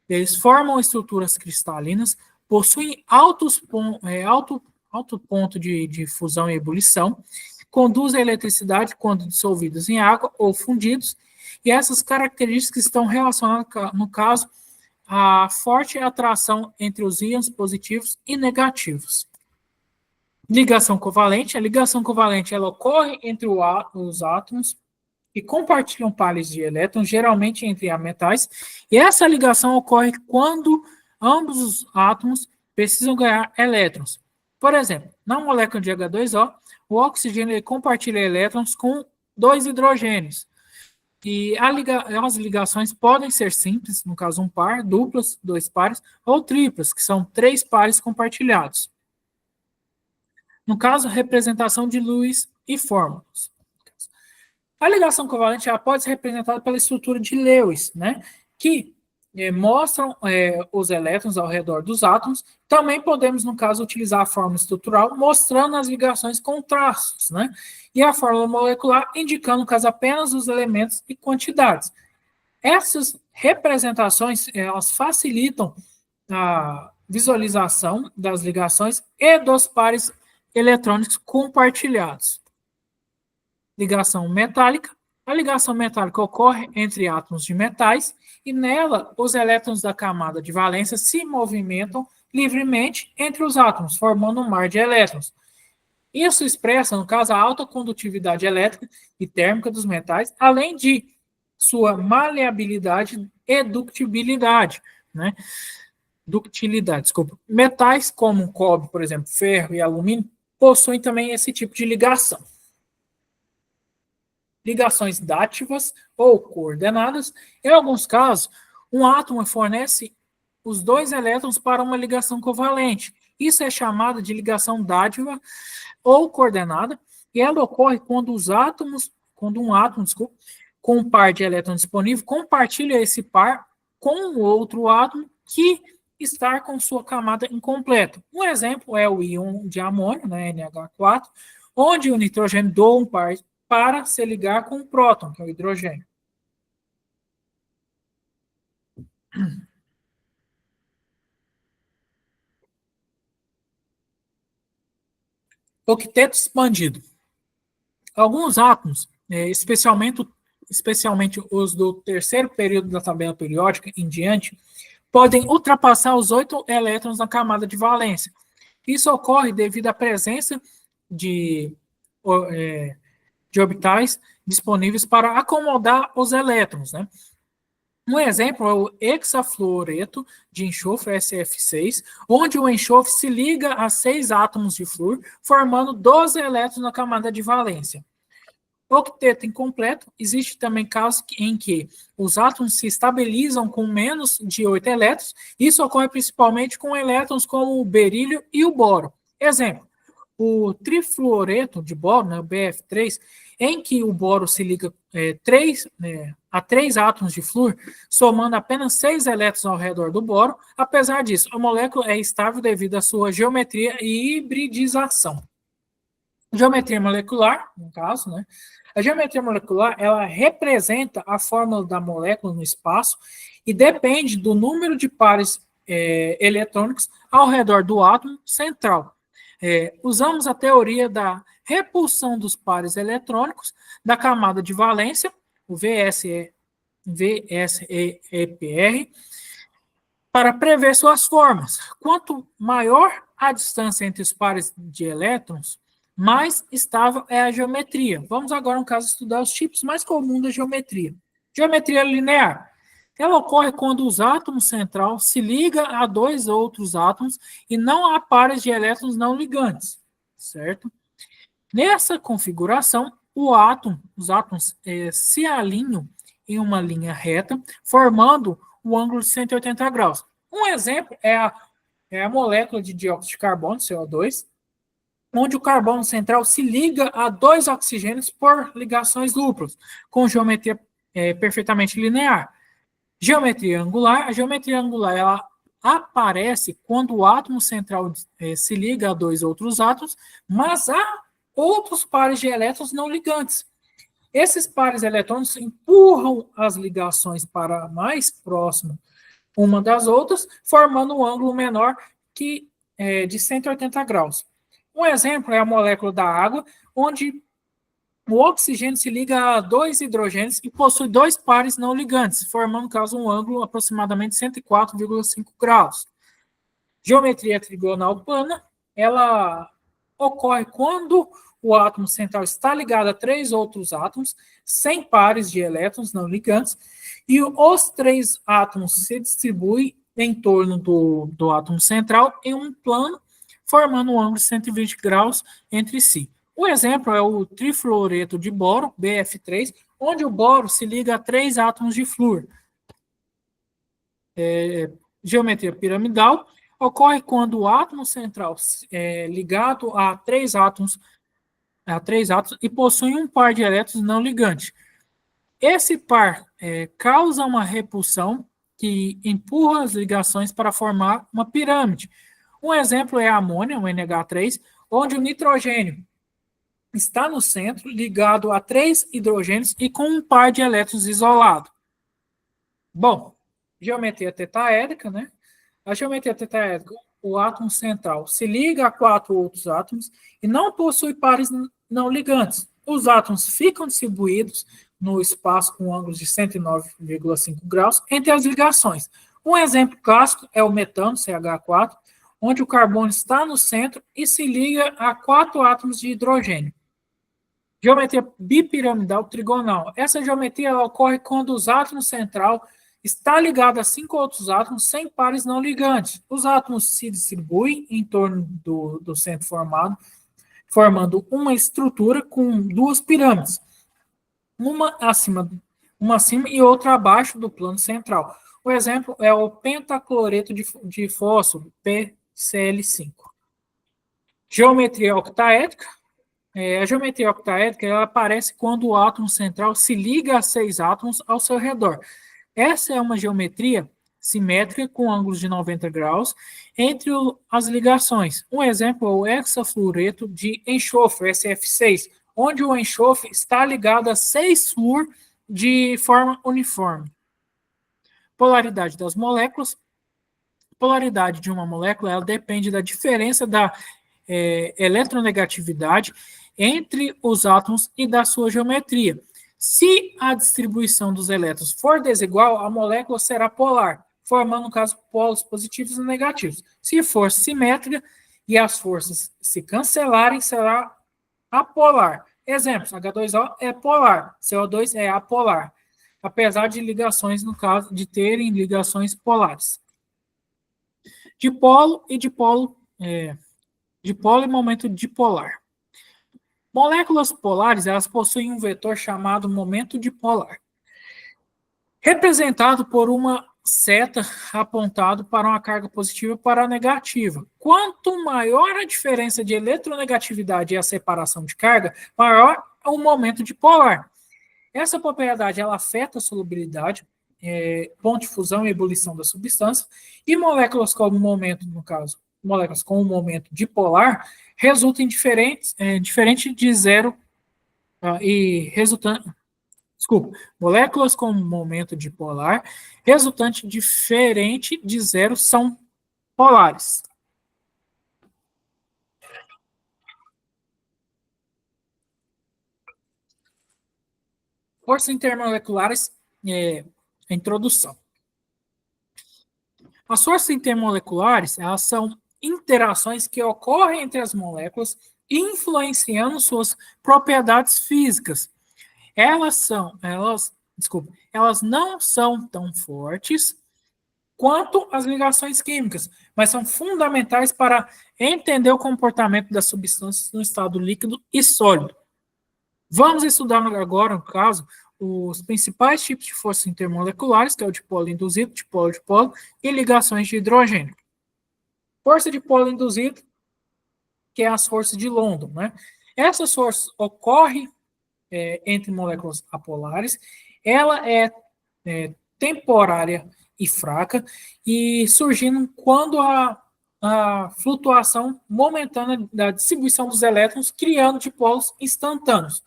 eles formam estruturas cristalinas, possuem alto ponto de fusão e ebulição, conduzem a eletricidade quando dissolvidos em água ou fundidos, e essas características estão relacionadas, no caso, à forte atração entre os íons positivos e negativos. Ligação covalente. A ligação covalente ela ocorre entre os átomos que compartilham pares de elétrons, geralmente entre ametais, e essa ligação ocorre quando ambos os átomos precisam ganhar elétrons. Por exemplo, na molécula de H2O, o oxigênio ele compartilha elétrons com dois hidrogênios. E as ligações podem ser simples, no caso um par, duplas, dois pares, ou triplas, que são três pares compartilhados. No caso, representação de Lewis e fórmulas. A ligação covalente ela pode ser representada pela estrutura de Lewis, né, que mostram os elétrons ao redor dos átomos. Também podemos, no caso, utilizar a fórmula estrutural mostrando as ligações com traços, né, e a fórmula molecular indicando, no caso, apenas os elementos e quantidades. Essas representações elas facilitam a visualização das ligações e dos pares eletrônicos compartilhados. Ligação metálica. A ligação metálica ocorre entre átomos de metais e nela os elétrons da camada de valência se movimentam livremente entre os átomos, formando um mar de elétrons. Isso expressa, no caso, a alta condutividade elétrica e térmica dos metais, além de sua maleabilidade e ductibilidade, né? Ductilidade, desculpa. Metais como cobre, por exemplo, ferro e alumínio, possuem também esse tipo de ligação. Ligações dátivas ou coordenadas. Em alguns casos, um átomo fornece os dois elétrons para uma ligação covalente. Isso é chamado de ligação dátiva ou coordenada, e ela ocorre quando um átomo, com um par de elétrons disponível, compartilha esse par com o outro átomo que está com sua camada incompleta. Um exemplo é o íon de amônio, né, NH4, onde o nitrogênio doa um par para se ligar com o próton, que é o hidrogênio. Octeto expandido. Alguns átomos, especialmente os do terceiro período da tabela periódica em diante, podem ultrapassar os 8 elétrons na camada de valência. Isso ocorre devido à presença de orbitais disponíveis para acomodar os elétrons, né? Um exemplo é o hexafluoreto de enxofre, SF6, onde o enxofre se liga a 6 átomos de flúor, formando 12 elétrons na camada de valência. Octeto incompleto, existe também casos em que os átomos se estabilizam com menos de 8 elétrons. Isso ocorre principalmente com elétrons como o berílio e o boro. Exemplo, o trifluoreto de boro, né, o BF3, em que o boro se liga a 3 átomos de flúor, somando apenas 6 elétrons ao redor do boro. Apesar disso, a molécula é estável devido à sua geometria e hibridização. Geometria molecular, no caso, né? A geometria molecular, ela representa a fórmula da molécula no espaço e depende do número de pares eletrônicos ao redor do átomo central. Usamos a teoria da repulsão dos pares eletrônicos da camada de valência, o VSEPR, para prever suas formas. Quanto maior a distância entre os pares de elétrons, mais estável é a geometria. Vamos agora, no caso, estudar os tipos mais comuns da geometria. Geometria linear. Ela ocorre quando os átomos central se liga a 2 outros átomos e não há pares de elétrons não ligantes, certo? Nessa configuração, os átomos se alinham em uma linha reta, formando o ângulo de 180 graus. Um exemplo é a molécula de dióxido de carbono, CO2, onde o carbono central se liga a 2 oxigênios por ligações duplas, com geometria perfeitamente linear. Geometria angular. A geometria angular ela aparece quando o átomo central se liga a 2 outros átomos, mas há outros pares de elétrons não ligantes. Esses pares eletrônicos empurram as ligações para mais próximo uma das outras, formando um ângulo menor que de 180 graus. Um exemplo é a molécula da água, onde o oxigênio se liga a 2 hidrogênios e possui 2 pares não ligantes, formando, no caso, um ângulo aproximadamente 104,5 graus. Geometria trigonal plana, ela ocorre quando o átomo central está ligado a 3 outros átomos, sem pares de elétrons não ligantes, e os 3 átomos se distribuem em torno do átomo central em um plano, formando um ângulo de 120 graus entre si. O exemplo é o trifluoreto de boro, BF3, onde o boro se liga a 3 átomos de flúor. Geometria piramidal ocorre quando o átomo central é ligado a 3 átomos e possui um par de elétrons não ligantes. Esse par causa uma repulsão que empurra as ligações para formar uma pirâmide. Um exemplo é a amônia, o NH3, onde o nitrogênio está no centro, ligado a 3 hidrogênios e com um par de elétrons isolado. Bom, geometria tetaédrica, né? A geometria tetaédrica, o átomo central se liga a 4 outros átomos e não possui pares não ligantes. Os átomos ficam distribuídos no espaço com ângulos de 109,5 graus entre as ligações. Um exemplo clássico é o metano, CH4, onde o carbono está no centro e se liga a 4 átomos de hidrogênio. Geometria bipiramidal trigonal. Essa geometria ela ocorre quando os átomos central está ligado a 5 outros átomos sem pares não ligantes. Os átomos se distribuem em torno do centro formando uma estrutura com 2 pirâmides, uma acima e outra abaixo do plano central. O exemplo é o pentacloreto de fósforo, PCl5. Geometria octaédrica. A geometria octaédrica ela aparece quando o átomo central se liga a 6 átomos ao seu redor. Essa é uma geometria simétrica com ângulos de 90 graus entre as ligações. Um exemplo é o hexafluoreto de enxofre, SF6, onde o enxofre está ligado a 6 flúor de forma uniforme. Polaridade das moléculas. Polaridade de uma molécula ela depende da diferença da eletronegatividade entre os átomos e da sua geometria. Se a distribuição dos elétrons for desigual, a molécula será polar, formando, no caso, polos positivos e negativos. Se for simétrica e as forças se cancelarem, será apolar. Exemplos, H2O é polar, CO2 é apolar, apesar de ligações, no caso, de terem ligações polares. Dipolo e momento dipolar. Moléculas polares, elas possuem um vetor chamado momento dipolar, representado por uma seta apontado para uma carga positiva e para a negativa. Quanto maior a diferença de eletronegatividade e a separação de carga, maior é o momento dipolar. Essa propriedade ela afeta a solubilidade, ponto de fusão e ebulição da substância, e moléculas como momento, no caso, moléculas com um momento dipolar, resultam em diferente de zero moléculas com momento dipolar resultante diferente de zero são polares. Forças intermoleculares, a introdução. As forças intermoleculares, elas são interações que ocorrem entre as moléculas, influenciando suas propriedades físicas. Elas não são tão fortes quanto as ligações químicas, mas são fundamentais para entender o comportamento das substâncias no estado líquido e sólido. Vamos estudar agora, no caso, os principais tipos de forças intermoleculares, que é o dipolo induzido, dipolo-dipolo, e ligações de hidrogênio. Força dipolo induzido, que é as forças de London, né? Essas forças ocorrem entre moléculas apolares, ela é temporária e fraca, e surgindo quando a flutuação momentânea da distribuição dos elétrons, criando dipolos instantâneos.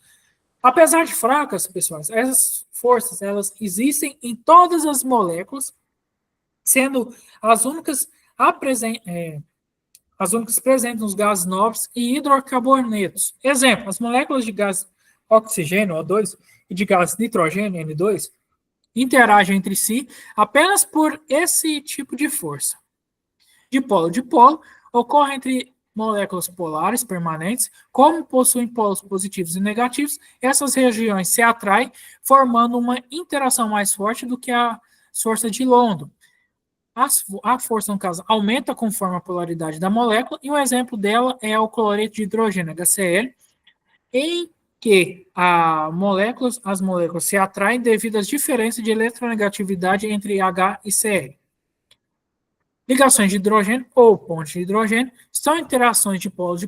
Apesar de fracas, pessoal, essas forças elas existem em todas as moléculas, sendo as únicas presentes nos gases nobres e hidrocarbonetos. Exemplo, as moléculas de gás oxigênio, O2, e de gás nitrogênio, N2, interagem entre si apenas por esse tipo de força. Dipolo-dipolo ocorre entre moléculas polares permanentes, como possuem polos positivos e negativos, essas regiões se atraem, formando uma interação mais forte do que a força de London. a força, no caso, aumenta conforme a polaridade da molécula, e um exemplo dela é o cloreto de hidrogênio, HCl, em que as moléculas se atraem devido às diferenças de eletronegatividade entre H e Cl. Ligações de hidrogênio ou pontes de hidrogênio são interações de polo,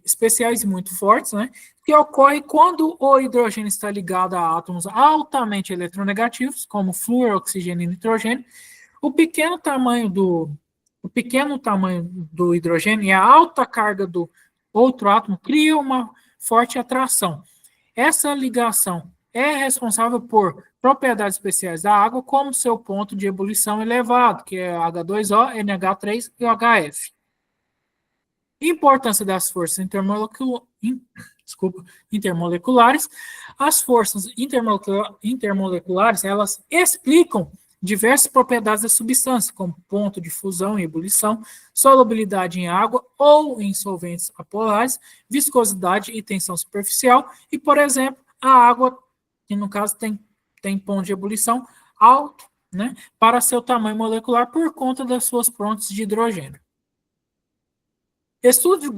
especiais e muito fortes, né, que ocorre quando o hidrogênio está ligado a átomos altamente eletronegativos, como flúor, oxigênio e nitrogênio. O pequeno tamanho do hidrogênio e a alta carga do outro átomo cria uma forte atração. Essa ligação é responsável por propriedades especiais da água, como seu ponto de ebulição elevado, que é H2O, NH3 e o HF. Importância das forças intermoleculares. As forças intermoleculares, elas explicam diversas propriedades da substância, como ponto de fusão e ebulição, solubilidade em água ou em solventes apolares, viscosidade e tensão superficial, e, por exemplo, a água, que no caso tem ponto de ebulição alto, né, para seu tamanho molecular por conta das suas pontes de hidrogênio. Estudo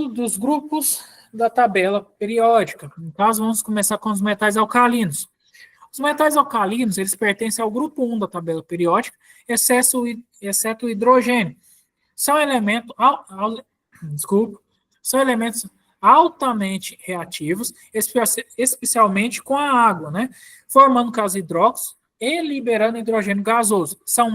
dos grupos da tabela periódica. No caso, vamos começar com os metais alcalinos. Os metais alcalinos, eles pertencem ao grupo 1 da tabela periódica, exceto o hidrogênio. São elementos altamente reativos, especialmente com a água, né? Formando caso hidróxido e liberando hidrogênio gasoso. São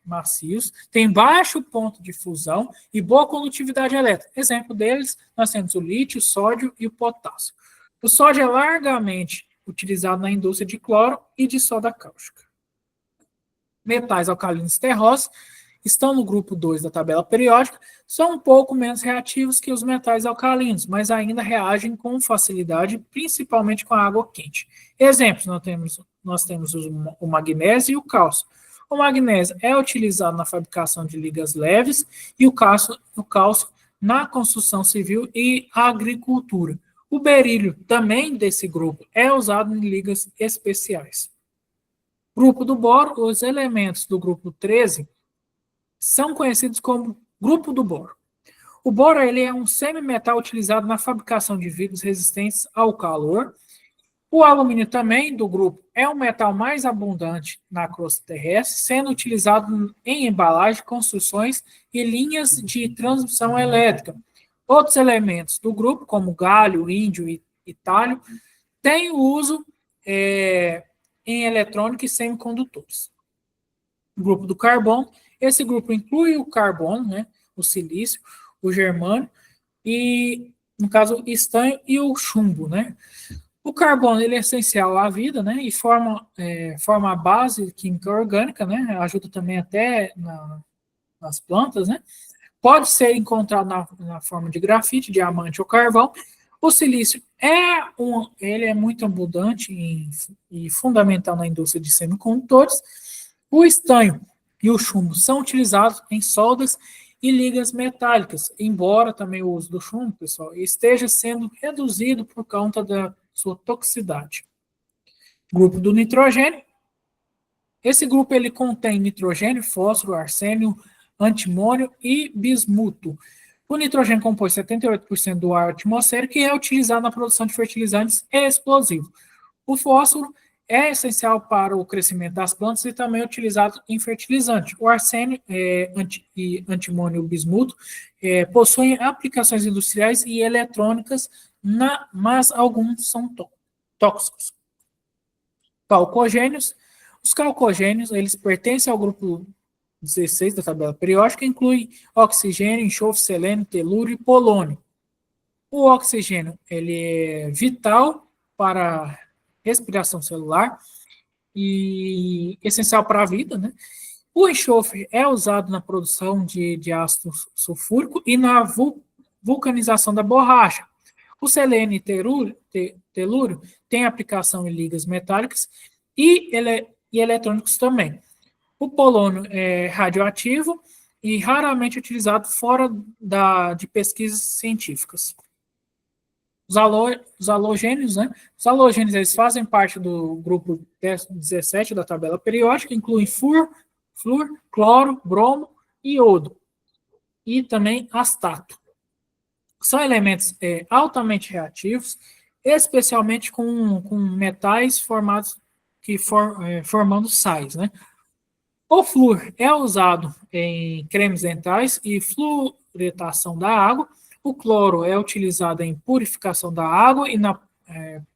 macios, têm baixo ponto de fusão e boa condutividade elétrica. Exemplo deles, nós temos o lítio, o sódio e o potássio. O sódio é largamente utilizado na indústria de cloro e de soda cáustica. Metais alcalinos terrosos estão no grupo 2 da tabela periódica, são um pouco menos reativos que os metais alcalinos, mas ainda reagem com facilidade, principalmente com a água quente. Exemplos, nós temos o magnésio e o cálcio. O magnésio é utilizado na fabricação de ligas leves e o cálcio na construção civil e agricultura. O berílio, também desse grupo, é usado em ligas especiais. Grupo do boro, os elementos do grupo 13 são conhecidos como grupo do boro. O boro ele é um semimetal utilizado na fabricação de vidros resistentes ao calor. O alumínio também, do grupo, é um metal mais abundante na crosta terrestre, sendo utilizado em embalagem, construções e linhas de transmissão elétrica. Outros elementos do grupo, como galho, índio e talho, têm uso em eletrônica e semicondutores. O grupo do carbono, esse grupo inclui o carbono, né, o silício, o germânio e, no caso, o estanho e o chumbo, né? O carbono ele é essencial à vida, né, e forma a base química orgânica, né, ajuda também até nas plantas, né? Pode ser encontrado na forma de grafite, diamante ou carvão. O silício ele é muito abundante e fundamental na indústria de semicondutores. O estanho e o chumbo são utilizados em soldas e ligas metálicas, embora também o uso do chumbo, pessoal, esteja sendo reduzido por conta da sua toxicidade. Grupo do nitrogênio. Esse grupo ele contém nitrogênio, fósforo, arsênio, antimônio e bismuto. O nitrogênio compõe 78% do ar atmosférico e é utilizado na produção de fertilizantes e explosivos. O fósforo é essencial para o crescimento das plantas e também é utilizado em fertilizante. O arsênio e antimônio e bismuto possuem aplicações industriais e eletrônicas, mas alguns são tóxicos. Calcogênios. Os calcogênios, eles pertencem ao grupo 16 da tabela periódica, inclui oxigênio, enxofre, selênio, telúrio e polônio. O oxigênio, ele é vital para a respiração celular e essencial para a vida, né? O enxofre é usado na produção de ácido sulfúrico e na vulcanização da borracha. O selênio e telúrio têm aplicação em ligas metálicas e eletrônicos também. O polônio é radioativo e raramente utilizado fora de pesquisas científicas. Os halogênios, né? Os halogênios, eles fazem parte do grupo 17 da tabela periódica, incluem flúor, cloro, bromo e iodo, e também astato. São elementos altamente reativos, especialmente com metais formados formando sais, né? O flúor é usado em cremes dentais e fluoretação da água. O cloro é utilizado em purificação da água e na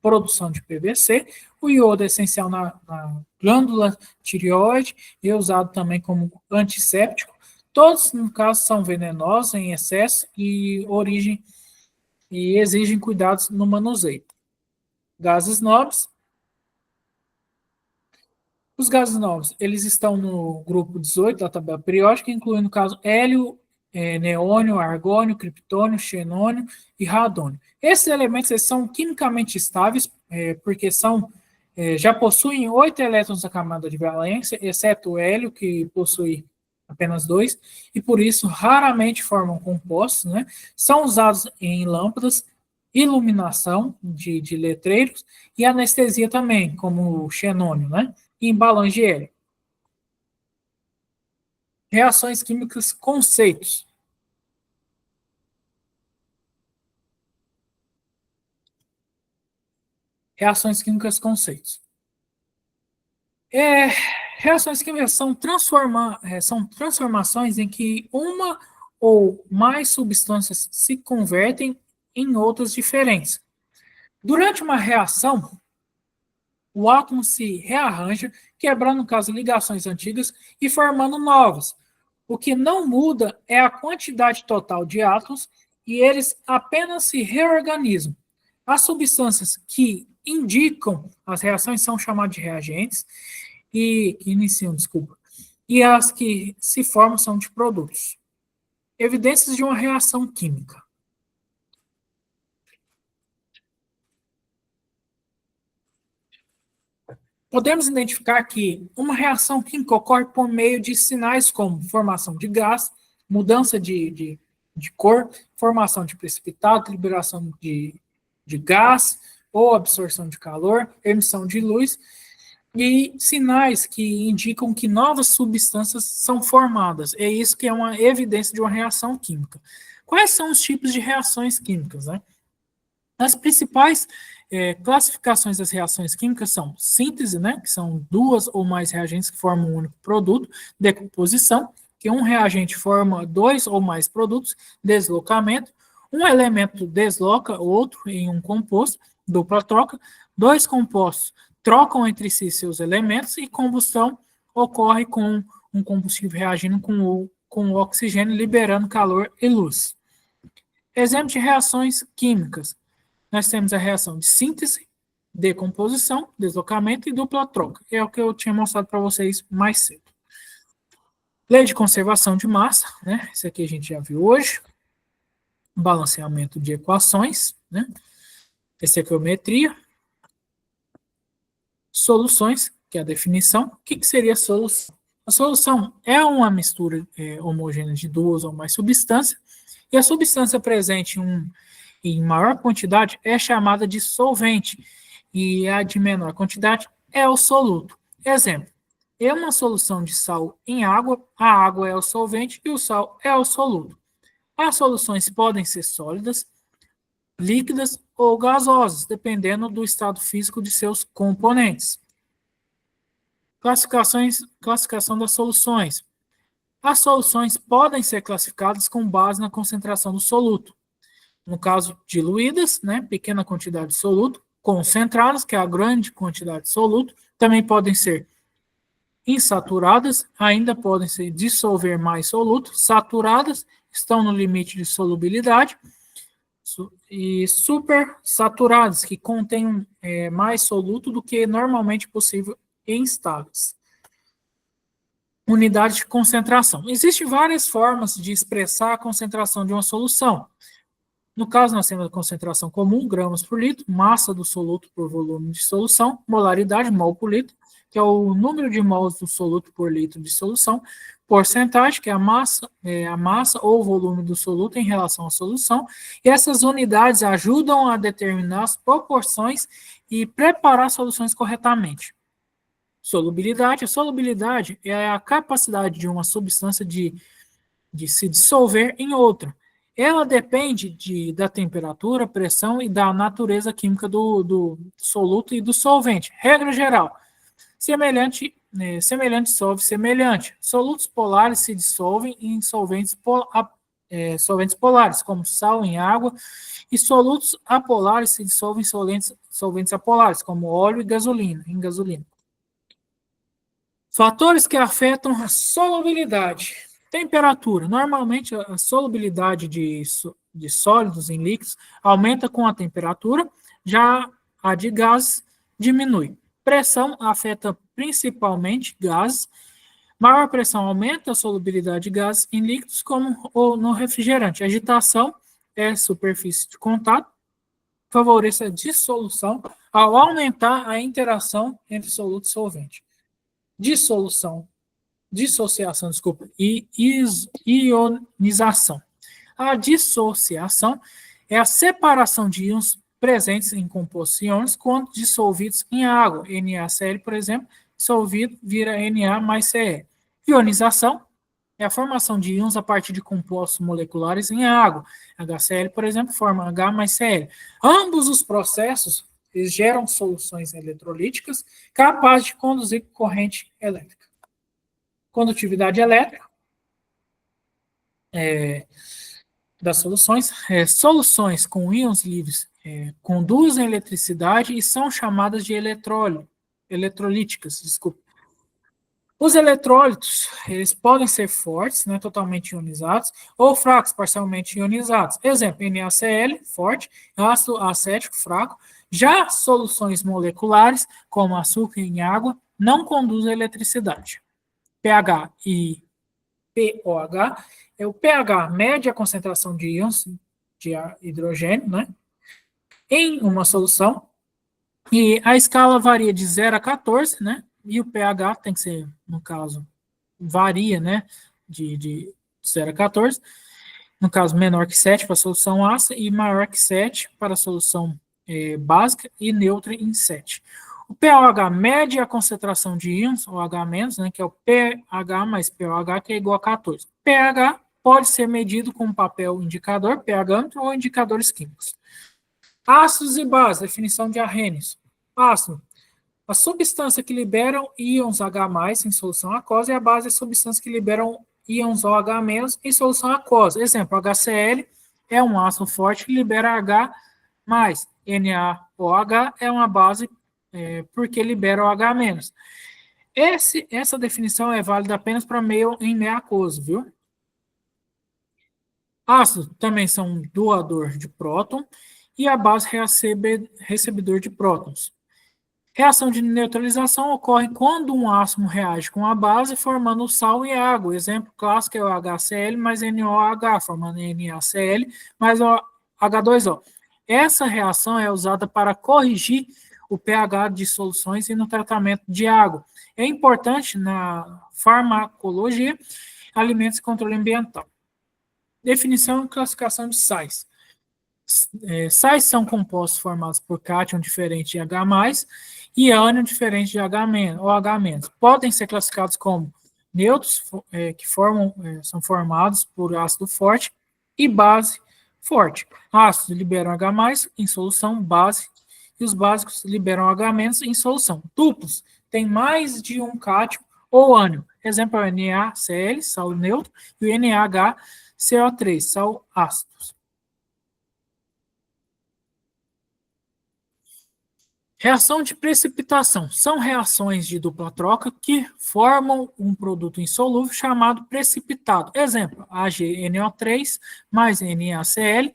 produção de PVC. O iodo é essencial na glândula tireoide e é usado também como antisséptico. Todos, no caso, são venenosos em excesso e exigem cuidados no manuseio. Gases nobres. Os gases novos, eles estão no grupo 18 da tabela periódica, incluindo, no caso, hélio, neônio, argônio, criptônio, xenônio e radônio. Esses elementos eles são quimicamente estáveis, porque já possuem 8 elétrons da camada de valência, exceto o hélio, que possui apenas 2, e por isso raramente formam compostos, né? São usados em lâmpadas, iluminação de letreiros e anestesia também, como o xenônio, né? Em balões de hélio. Reações químicas, conceitos. Reações químicas, conceitos. Reações químicas são transformações em que uma ou mais substâncias se convertem em outras diferentes. Durante uma reação, o átomo se rearranja, quebrando, no caso, ligações antigas e formando novas. O que não muda é a quantidade total de átomos e eles apenas se reorganizam. As substâncias que indicam as reações são chamadas de reagentes que iniciam, desculpa. E as que se formam são de produtos. Evidências de uma reação química. Podemos identificar que uma reação química ocorre por meio de sinais como formação de gás, mudança de cor, formação de precipitado, liberação de gás ou absorção de calor, emissão de luz, e sinais que indicam que novas substâncias são formadas. É isso que é uma evidência de uma reação química. Quais são os tipos de reações químicas, né? As principais classificações das reações químicas são síntese, né, que são duas ou mais reagentes que formam um único produto, decomposição, que um reagente forma dois ou mais produtos, deslocamento, um elemento desloca o outro em um composto, dupla troca, dois compostos trocam entre si seus elementos e combustão ocorre com um combustível reagindo com o oxigênio, liberando calor e luz. Exemplo de reações químicas. Nós temos a reação de síntese, decomposição, deslocamento e dupla troca. É o que eu tinha mostrado para vocês mais cedo. Lei de conservação de massa, né? Isso aqui a gente já viu hoje. Balanceamento de equações, né? Estequiometria. Soluções, que é a definição. O que seria a solução? A solução é uma mistura homogênea de duas ou mais substâncias, e a substância presente em maior quantidade é chamada de solvente, e a de menor quantidade é o soluto. Exemplo, em uma solução de sal em água, a água é o solvente e o sal é o soluto. As soluções podem ser sólidas, líquidas ou gasosas, dependendo do estado físico de seus componentes. Classificação das soluções. As soluções podem ser classificadas com base na concentração do soluto. No caso, diluídas, né, pequena quantidade de soluto, concentradas, que é a grande quantidade de soluto, também podem ser insaturadas, ainda podem ser dissolver mais soluto, saturadas, estão no limite de solubilidade, e supersaturadas, que contêm mais soluto do que normalmente possível em estáveis. Unidade de concentração. Existem várias formas de expressar a concentração de uma solução. No caso, nós temos a concentração comum, gramas por litro, massa do soluto por volume de solução, molaridade, mol por litro, que é o número de mols do soluto por litro de solução, porcentagem, que é a massa ou volume do soluto em relação à solução, e essas unidades ajudam a determinar as proporções e preparar soluções corretamente. Solubilidade. A solubilidade é a capacidade de uma substância de se dissolver em outra. Ela depende da temperatura, pressão e da natureza química do soluto e do solvente. Regra geral, semelhante dissolve semelhante. Solutos polares se dissolvem em solventes polares, como sal em água, e solutos apolares se dissolvem em solventes apolares, como óleo e gasolina, em gasolina. Fatores que afetam a solubilidade. Temperatura. Normalmente, a solubilidade de sólidos em líquidos aumenta com a temperatura, já a de gases diminui. Pressão afeta principalmente gases. Maior pressão aumenta a solubilidade de gases em líquidos, como no refrigerante. Agitação é superfície de contato, favorece a dissolução ao aumentar a interação entre soluto e solvente. Dissociação, e ionização. A dissociação é a separação de íons presentes em compostos iônicos quando dissolvidos em água. NaCl, por exemplo, dissolvido vira Na mais Cl. Ionização é a formação de íons a partir de compostos moleculares em água. HCl, por exemplo, forma H mais Cl. Ambos os processos geram soluções eletrolíticas capazes de conduzir corrente elétrica. Condutividade elétrica das soluções. Soluções com íons livres conduzem eletricidade e são chamadas de eletrolíticas. Desculpa. Os eletrólitos, eles podem ser fortes, né, totalmente ionizados, ou fracos, parcialmente ionizados. Exemplo, NaCl, forte, ácido acético, fraco. Já soluções moleculares, como açúcar em água, não conduzem eletricidade. pH e POH. O pH mede a concentração de íons de hidrogênio, né, em uma solução, e a escala varia de 0 a 14, né, e o pH tem que ser, no caso, varia, né, de 0 a 14, no caso, menor que 7 para a solução ácida e maior que 7 para a solução básica e neutra em 7. O pOH mede a concentração de íons, ou H-, né, que é o pH mais pOH, que é igual a 14. pH pode ser medido com papel indicador, pHômetro, ou indicadores químicos. Ácidos e bases, definição de Arrhenius. Ácido, a substância que liberam íons H+, em solução aquosa, e a base é a substância que liberam íons OH- em solução aquosa. Exemplo, HCl é um ácido forte que libera H+. NaOH é uma base porque libera OH-. Essa definição é válida apenas para meio aquoso, viu? Ácidos também são doador de próton e a base recebedor de prótons. Reação de neutralização ocorre quando um átomo reage com a base, formando sal e água. Exemplo clássico é o HCl mais NOH, formando NaCl mais H2O. Essa reação é usada para corrigir o pH de soluções e no tratamento de água. É importante na farmacologia, alimentos e controle ambiental. Definição e classificação de sais. Sais são compostos formados por cátion diferente de H+, e ânion diferente de H- ou H-. Podem ser classificados como neutros, que são formados por ácido forte, e base forte. Ácidos liberam H+, em solução base, e os básicos liberam H- em solução. Duplos têm mais de um cátion ou ânion. Exemplo é o NaCl, sal neutro, e o NaHCO3, sal ácido. Reação de precipitação. São reações de dupla troca que formam um produto insolúvel chamado precipitado. Exemplo, AgNO3 mais NaCl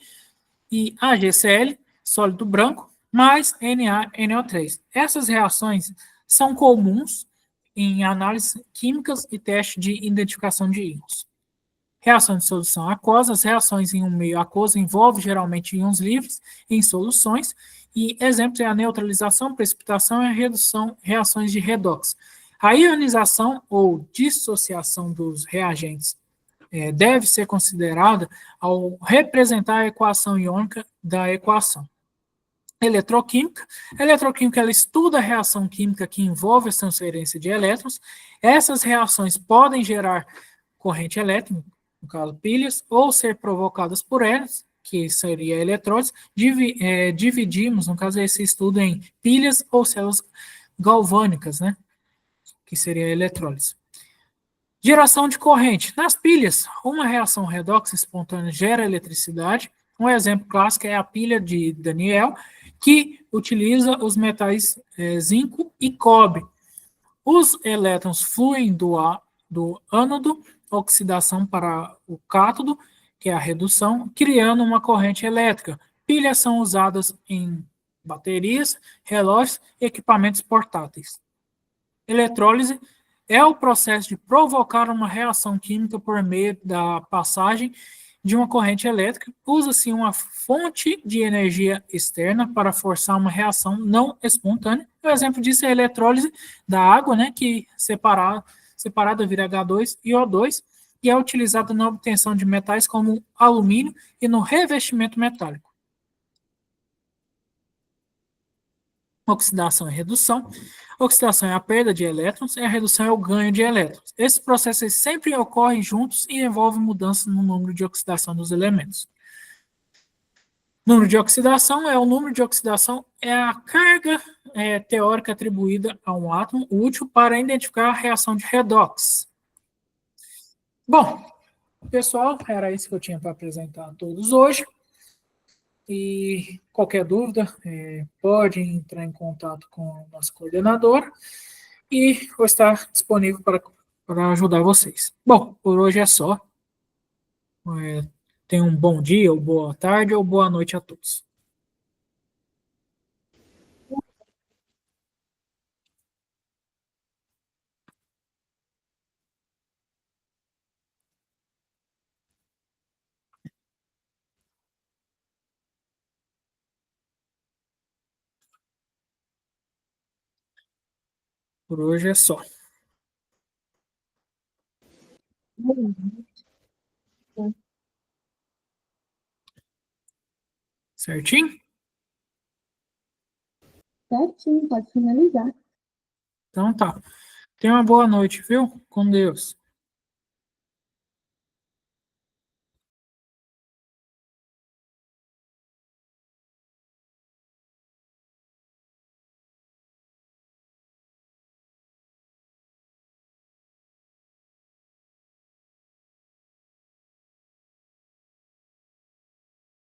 e AgCl, sólido branco, mais NaNO3. Essas reações são comuns em análises químicas e teste de identificação de íons. Reação de solução aquosa. As reações em um meio aquoso envolvem geralmente íons livres em soluções, e exemplos é a neutralização, precipitação e a redução, reações de redox. A ionização ou dissociação dos reagentes deve ser considerada ao representar a equação iônica da equação. Eletroquímica. A eletroquímica ela estuda a reação química que envolve a transferência de elétrons. Essas reações podem gerar corrente elétrica, no caso pilhas, ou ser provocadas por elas, que seria a eletrólise. Dividimos, no caso, esse estudo em pilhas ou células galvânicas, né? Que seria a eletrólise. Geração de corrente. Nas pilhas, uma reação redox espontânea gera eletricidade. Um exemplo clássico é a pilha de Daniel, que utiliza os metais zinco e cobre. Os elétrons fluem do ânodo, oxidação para o cátodo, que é a redução, criando uma corrente elétrica. Pilhas são usadas em baterias, relógios e equipamentos portáteis. Eletrólise é o processo de provocar uma reação química por meio da passagem de uma corrente elétrica. Usa-se uma fonte de energia externa para forçar uma reação não espontânea. O exemplo disso é a eletrólise da água, né, que separada vira H2 e O2, e é utilizada na obtenção de metais como alumínio e no revestimento metálico. Oxidação e redução. Oxidação é a perda de elétrons e a redução é o ganho de elétrons. Esses processos sempre ocorrem juntos e envolvem mudanças no número de oxidação dos elementos. Número de oxidação é o número de oxidação, é a carga teórica atribuída a um átomo útil para identificar a reação de redox. Bom, pessoal, era isso que eu tinha para apresentar a todos hoje. E qualquer dúvida, pode entrar em contato com o nosso coordenador e vou estar disponível para ajudar vocês. Bom, por hoje é só. Tenham um bom dia, ou boa tarde, ou boa noite a todos. Por hoje é só. Certinho? Certinho, pode finalizar. Então tá. Tenha uma boa noite, viu? Com Deus.